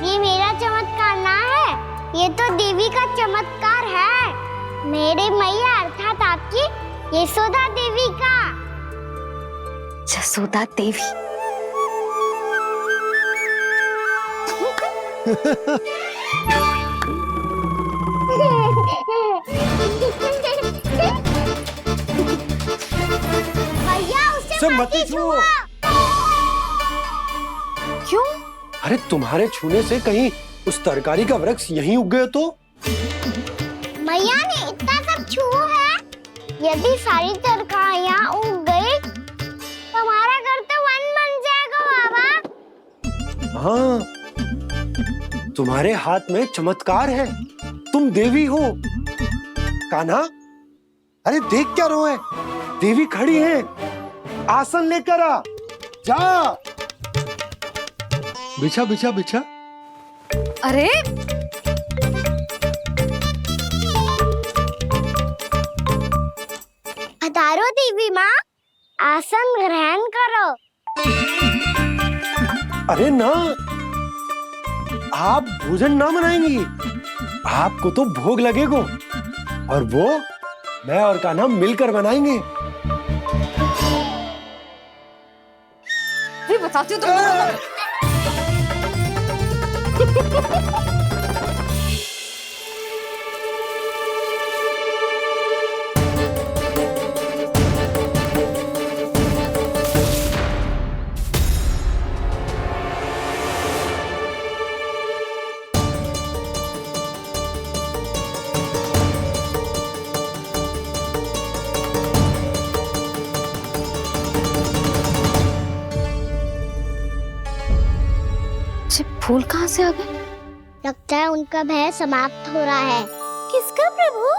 ये मेरा चमत्कार ना है, ये तो देवी का चमत्कार है। मेरे मैया अर्थात आपकी यशोदा देवी का। जसोदा देवी। भैया उसे मत छुओ। क्यों? अरे तुम्हारे छूने से कहीं उस तरकारी का वृक्ष यहीं उग गए तो? मैया ने इतना सब छुआ है, यदि सारी तरकारियां उग गई तो हमारा घर तो वन बन जाएगा बाबा। हाँ, तुम्हारे हाथ में चमत्कार है, तुम देवी हो। कान्हा, अरे देख क्या रहो है, देवी खड़ी है, आसन लेकर आ, जा। बिछा बिछा बिछा। अरे पधारो देवी माँ, आसन ग्रहण करो। अरे ना, आप भोजन ना मनाएंगी, आपको तो भोग लगेगा और वो मैं और कान्हा मिलकर बनाएंगे। बताती हूँ तुमको। फूल कहाँ से आ गए? लगता है उनका भय समाप्त हो रहा है। किसका प्रभु?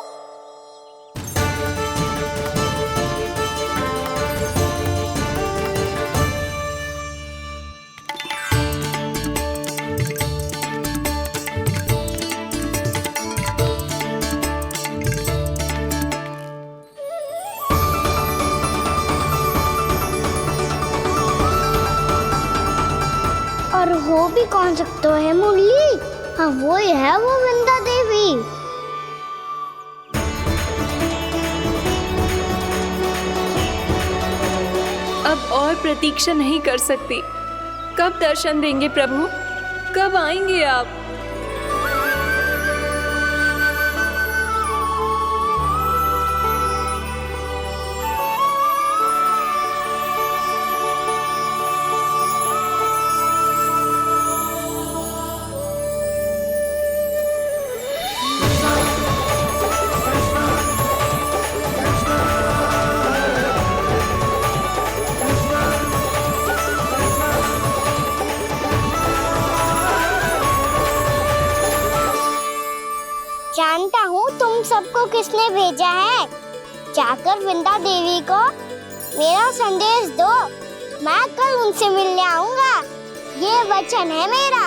और हो भी कौन सकता है मुरली? हाँ वो ही है, वो वृंदा देवी। अब और प्रतीक्षा नहीं कर सकती। कब दर्शन देंगे प्रभु? कब आएंगे आप? जानता हूँ तुम सबको किसने भेजा है। जाकर वृंदा देवी को मेरा संदेश दो, मैं कल उनसे मिलने आऊंगा, ये वचन है मेरा।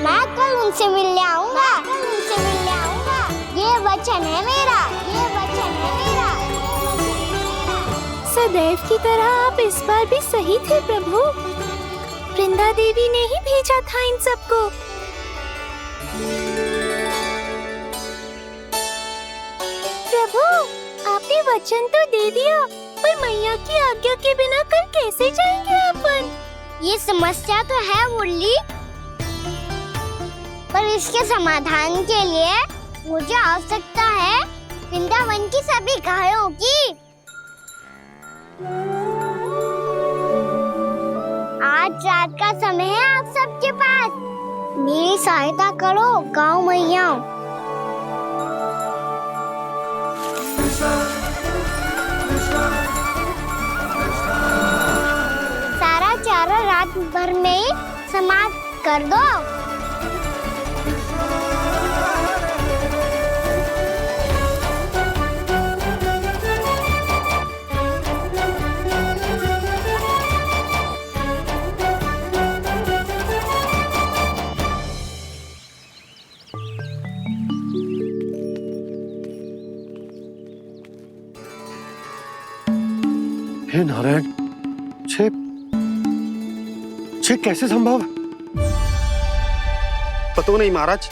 मैं कल उनसे मिलने आऊंगा, ये वचन है मेरा, ये वचन है मेरा। सदैव की तरह आप इस बार भी सही थे प्रभु। वृंदा देवी ने ही भेजा था इन सबको। प्रभु, आपने वचन तो दे दिया, पर मैया की आज्ञा के बिना कल कैसे जाएंगे अपन? ये समस्या तो है मुरली, पर इसके समाधान के लिए मुझे आवश्यकता है वृंदावन की सभी गायों की। आज रात का समय है आप सबके पास, मेरी सहायता करो गाँव मैया। सारा चारा रात भर में समाप्त कर दो। हे नारायण, छे कैसे संभव? पता नहीं महाराज,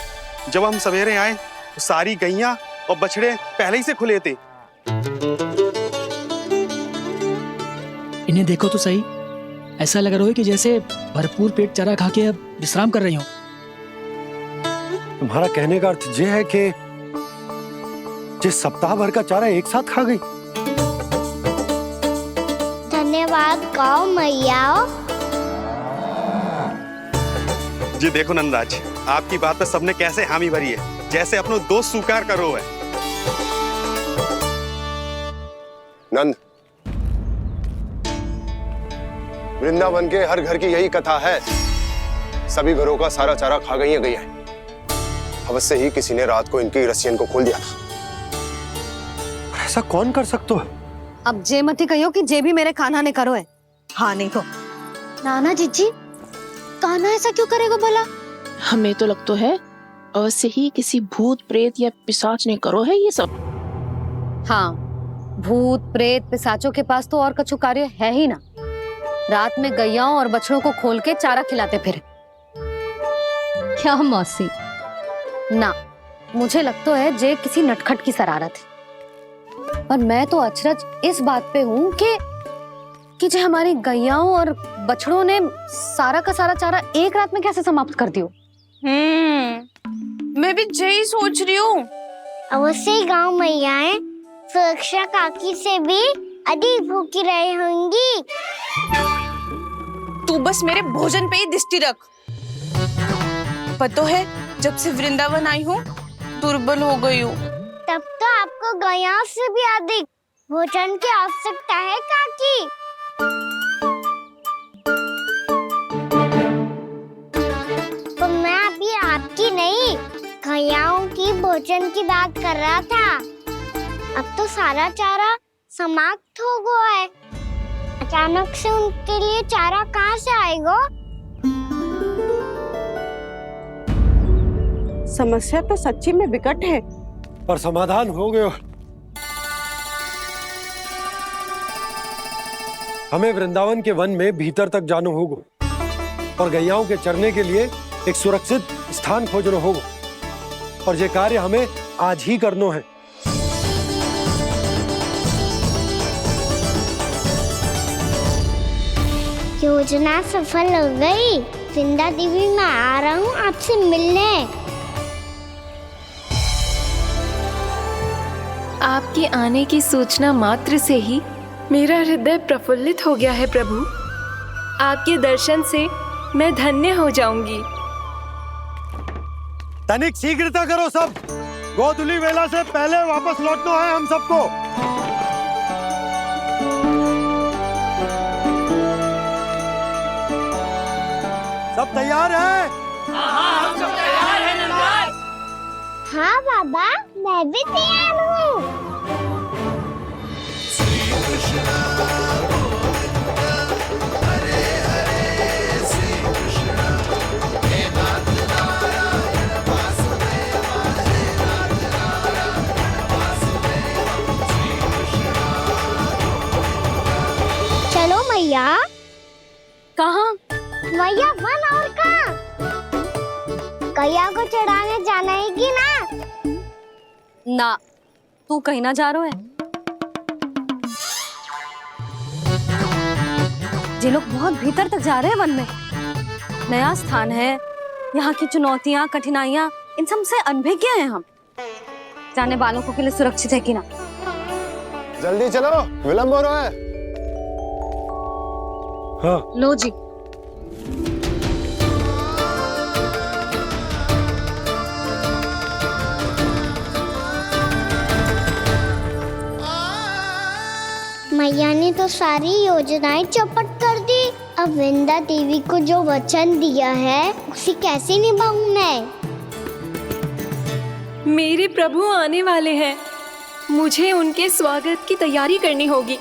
जब हम सवेरे आए तो सारी गैया और बछड़े पहले ही से खुले थे। इन्हें देखो तो सही, ऐसा लग रहा है कि जैसे भरपूर पेट चारा खा के अब विश्राम कर रही हो। तुम्हारा कहने का अर्थ यह है कि जिस सप्ताह भर का चारा एक साथ खा गई। धन्यवाद गौ मैया। जी देखो नंदराज, आपकी बात पर सबने कैसे हामी भरी है, जैसे अपनो दोस्त स्वीकार करो है। नंद, वृंदावन के हर घर की यही कथा है। सभी घरों का सारा चारा खा गई है। अवश्य ही किसी ने रात को इनकी रस्सियन को खोल दिया था। ऐसा कौन कर सकता है? अब जे मत ही कहियो कि जे भी मेरे कान्हा ने करो है। हाँ नहीं तो नाना जीजी, कान्हा ऐसा क्यों करेगा भला? हमें तो लगता है अवश्य ही किसी भूत प्रेत या पिशाच ने करो है ये सब। हाँ, भूत प्रेत पिशाचों के पास तो और कछु कार्य है ही ना। रात में गैयाओं और बछड़ों को खोल के चारा खिलाते फिर। क्या मौसी? ना, मुझे लगता है जे किसी नटखट की शरारत है। और मैं तो अचरज इस बात पे हूँ कि जो हमारी गैयाओं और बछड़ों ने सारा का सारा चारा एक रात में कैसे समाप्त कर दियो। मैं भी यही सोच रही हूँ। अवश्य ही गाँव मैयाएं सुरक्षा काकी से भी अधिक भूखी रही होंगी। तू बस मेरे भोजन पे ही दृष्टि रख। पता है, जब से वृंदावन आई हूँ दुर्बल हो गई हूँ। तब तो आपको गैयाओं से भी अधिक भोजन की आवश्यकता है काकी। तो मैं अभी आपकी नहीं, गैयाओं की भोजन की बात कर रहा था। अब तो सारा चारा समाप्त हो गया है। अचानक से उनके लिए चारा कहाँ से आएगा? समस्या तो सच्ची में विकट है, पर समाधान हो गयो। हमें वृंदावन के वन में भीतर तक जाना होगा और गैयाओं के चरने के लिए एक सुरक्षित स्थान खोजना होगा। और ये कार्य हमें आज ही करना है। योजना सफल हो गई। वृंदा देवी, मैं आ रहा हूँ आपसे मिलने। आपके आने की सूचना मात्र से ही मेरा हृदय प्रफुल्लित हो गया है प्रभु। आपके दर्शन से मैं धन्य हो जाऊंगी। तनिक शीघ्रता करो सब, गोधुली वेला से पहले वापस लौटना है हम सबको। सब तैयार है? हाँ, हम सब तैयार हैं नंदराज। हाँ बाबा, मैं भी तैयार हूँ। चलो मैया। कहाँ? मैया वन और कहाँ? गैया को चढ़ाने जाना है कि ना? ना, तू कहीं ना जा रहा है। जे लोग बहुत भीतर तक जा रहे हैं वन में, नया स्थान है, यहाँ की चुनौतियाँ कठिनाइयाँ इन सब से अनभिज्ञ हैं हम। जाने वालों को के लिए सुरक्षित है कि ना? जल्दी चलो, विलंब हो रहा है। हाँ। लो जी। मैया ने तो सारी योजनाएं चौपट कर दी। अब वृंदा देवी को जो वचन दिया है उसे कैसे निभाऊं मैं? मेरे प्रभु आने वाले हैं, मुझे उनके स्वागत की तैयारी करनी होगी।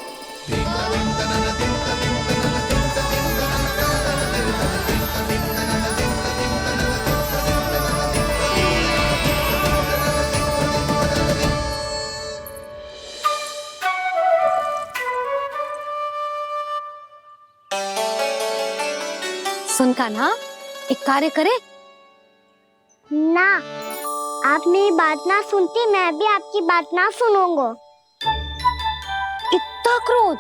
कान्हा, एक कार्य करे ना। आप मेरी बात ना सुनती, मैं भी आपकी बात ना सुनूंगा। इतना क्रोध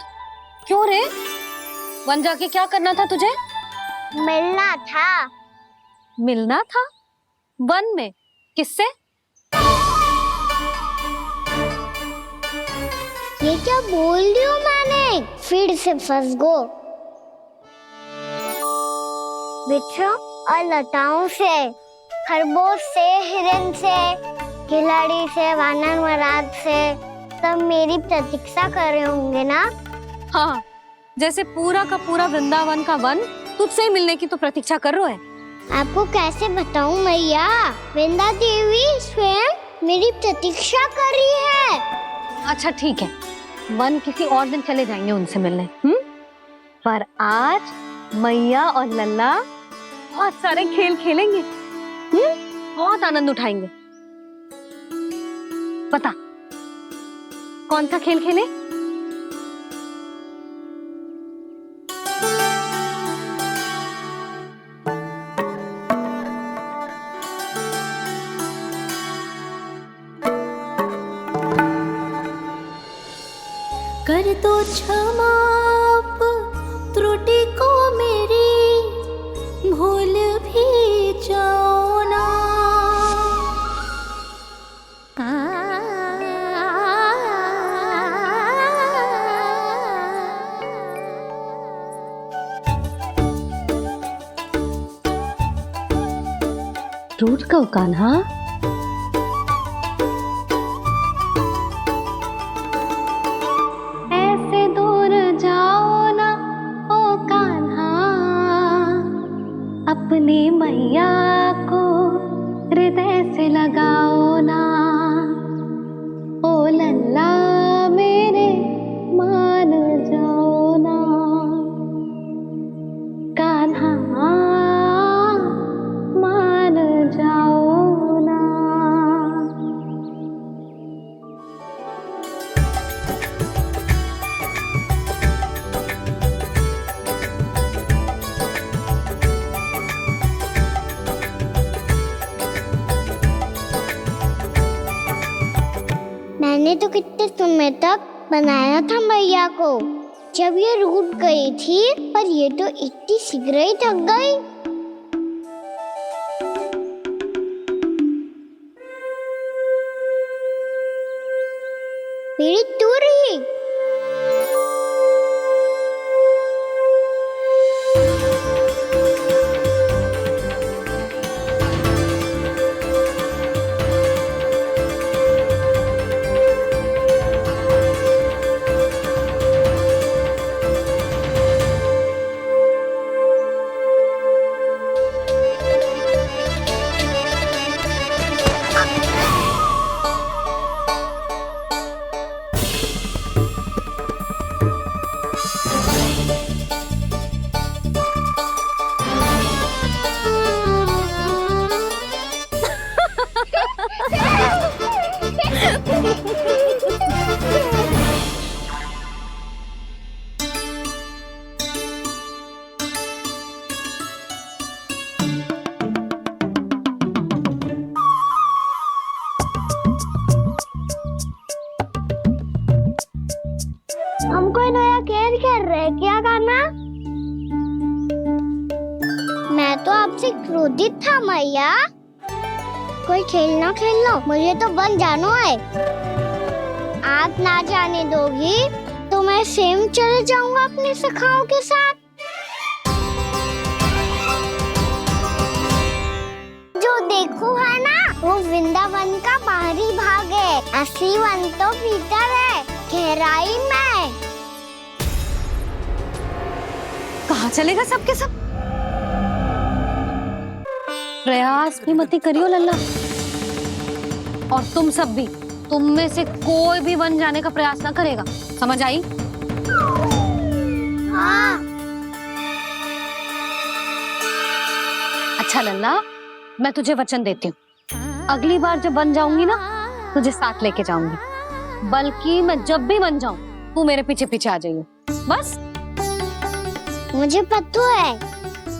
क्यों रे? वन जाके क्या करना था तुझे? मिलना था। मिलना था? वन में? किससे? ये क्या बोल रही हूँ मैंने? फिर से फंस गो। बिच्छू और लताओं से, खरगोश से, हिरन से, खिलाड़ी से, वानर महाराज से, सब मेरी प्रतीक्षा कर रहे होंगे ना? हाँ, जैसे पूरा का पूरा वृंदावन का वन तुझसे ही मिलने की तो प्रतीक्षा कर रहा है। आपको कैसे बताऊं मैया? वृंदा देवी स्वयं मेरी प्रतीक्षा कर रही है। अच्छा ठीक है, वन किसी और दिन चले जाएंगे उनसे मिलने, पर आज मैया और लल्ला बहुत सारे खेल खेलेंगे, बहुत आनंद उठाएंगे। पता कौन सा खेल खेले? कर दो क्षमा त्रुटि को मेरी, भूल भी जाओ ना। रूठ कब कान्हा? ऐसे दूर जाओ ना ओ कान्हा, अपनी मैया को हृदय से लगाओ ना। ओ लल्ला मेरे मान जाओ ना, कान्हा मान जाओ ना। मैंने तो कितने समय तक बनाया था मैया को, जब ये रूठ गई थी, पर ये तो इतनी शीघ्र ही थक गई। मेरी दूर ही। हम कोई नया खेल खेल रहे क्या कान्हा? मैं तो आपसे क्रोधित था मैया। कोई खेलना खेल लो, मुझे तो बन जाना है। आप ना जाने दोगी तो मैं स्वयं चले जाऊंगा अपने सखाओं के साथ। जो देखो है ना, वो वृंदावन का बाहरी भाग है, असली वन तो भीतर है, गहराई में। कहाँ चलेगा सबके सब? प्रयास भी मत करियो लल्ला, और तुम सब भी, तुम में से कोई भी वन जाने का प्रयास ना करेगा, समझ आई? हाँ। अच्छा लल्ला, मैं तुझे वचन देती हूँ, अगली बार जब बन जाऊंगी ना, तुझे साथ लेके जाऊंगी। बल्कि मैं जब भी बन जाऊं, तू मेरे पीछे पीछे आ जाइए, बस। मुझे पता है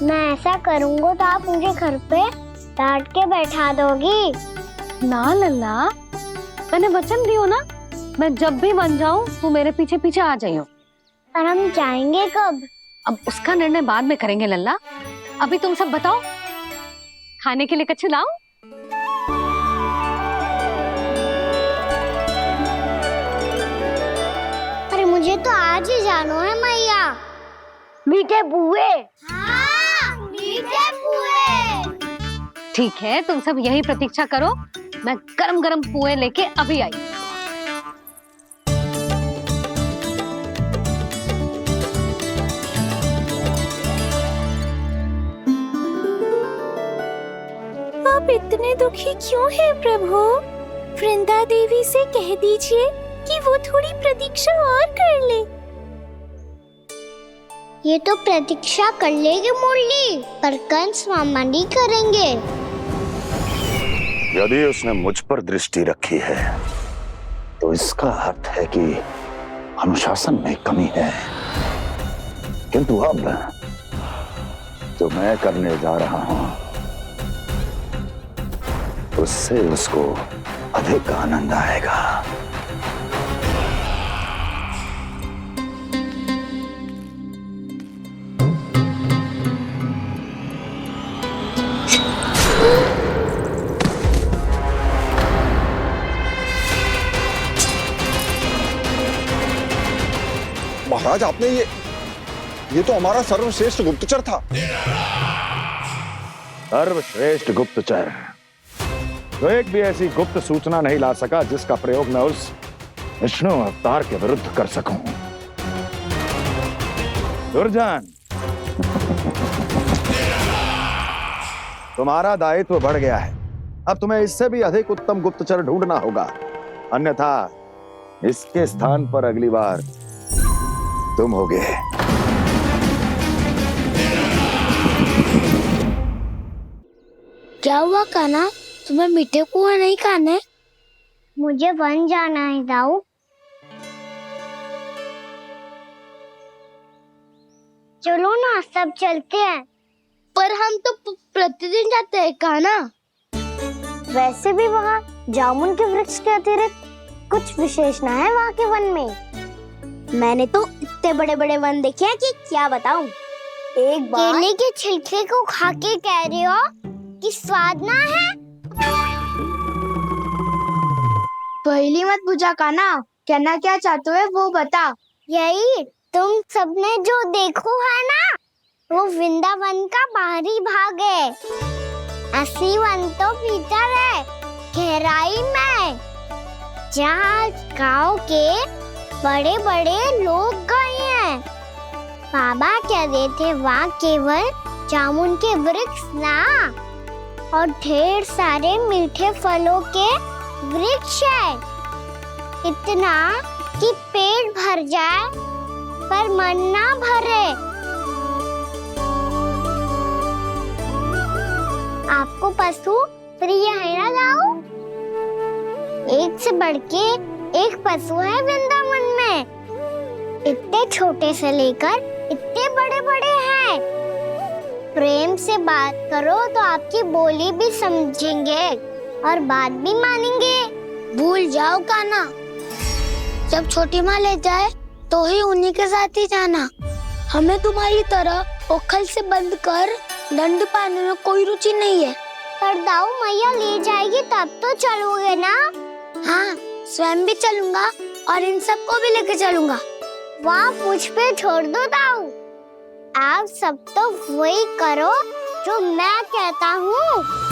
मैं ऐसा करूँगा तो आप मुझे घर पे डांट के बैठा दोगी? ना लल्ला, मैंने वचन दियो ना, मैं जब भी बन जाऊं तो मेरे पीछे पीछे आ जाइयो। और हम जाएंगे कब? अब उसका निर्णय बाद में करेंगे लल्ला। अभी तुम सब बताओ, खाने के लिए कुछ लाऊं? अरे मुझे तो आज ही जाना है मैया। मीठे बुए। हाँ, मीठे बुए। ठीक है, तुम सब यही प्रतीक्षा करो, मैं गरम गरम पुए लेके अभी आई। आप इतने दुखी क्यों हैं प्रभु? वृंदा देवी से कह दीजिए कि वो थोड़ी प्रतीक्षा और कर ले। ये तो प्रतीक्षा कर लेगी मुरली, पर कंस मामा नहीं करेंगे। यदि उसने मुझ पर दृष्टि रखी है तो इसका अर्थ है कि अनुशासन में कमी है। किंतु अब जो मैं करने जा रहा हूं उससे उसको अधिक आनंद आएगा। महाराज, आपने ये तो हमारा सर्वश्रेष्ठ गुप्तचर था। सर्वश्रेष्ठ गुप्तचर तो एक भी ऐसी गुप्त सूचना नहीं ला सका जिसका प्रयोग मैं उस विष्णु अवतार के विरुद्ध कर सकूं। दुर्जन, तुम्हारा दायित्व बढ़ गया है। अब तुम्हें इससे भी अधिक उत्तम गुप्तचर ढूंढना होगा, अन्यथा इसके स्थान पर अगली बार तुम होगे। क्या हुआ कान्हा, तुम्हें मीठे पुआ नहीं खाने? मुझे वन जाना है दाऊ। चलो ना, सब चलते हैं। पर हम तो प्रतिदिन जाते हैं कान्हा। वैसे भी वहाँ जामुन के वृक्ष के अतिरिक्त कुछ विशेष ना है वहाँ के वन में। मैंने तो इतने बड़े बड़े वन देखे हैं कि क्या बताऊं। एक बार केले के छिलके को खा के कह रहे हो कि स्वाद ना है? पहली मत पूछा कान्हा, कहना क्या चाहते हो वो बता। यही तुम सबने जो देखो है ना, वो वृंदावन का बाहरी भाग है। असली वन तो भीतर है, गहराई में, जहाँ गाँव के बड़े बड़े लोग गए हैं। बाबा कह रहे थे वहाँ केवल जामुन के वृक्ष ना, और ढेर सारे मीठे फलों के वृक्ष है। इतना कि पेट भर जाए पर मन ना भरे। आपको पशु प्रिय है ना दाऊ? एक से बढ़ के एक पशु है वृंदावन में। इतने छोटे से लेकर इतने बड़े बड़े हैं। प्रेम से बात करो तो आपकी बोली भी समझेंगे और बात भी मानेंगे। भूल जाओ कान्हा, जब छोटी माँ ले जाए तो ही उन्हीं के साथ ही जाना। हमें तुम्हारी तरह ओखल से बंद कर दंड पाने में कोई रुचि नहीं है। पर दाऊ मैया ले जाएगी तब तो चलोगे ना? हाँ, स्वयं भी चलूंगा और इन सबको भी लेके चलूंगा। वहाँ मुझ पे छोड़ दो दाऊ। आप सब तो वही करो जो मैं कहता हूँ।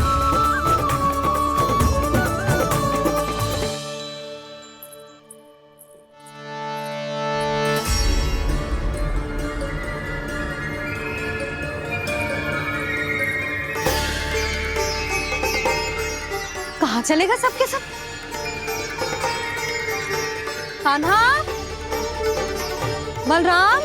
कहाँ चलेगा सबके सब? कान्हा, बलराम,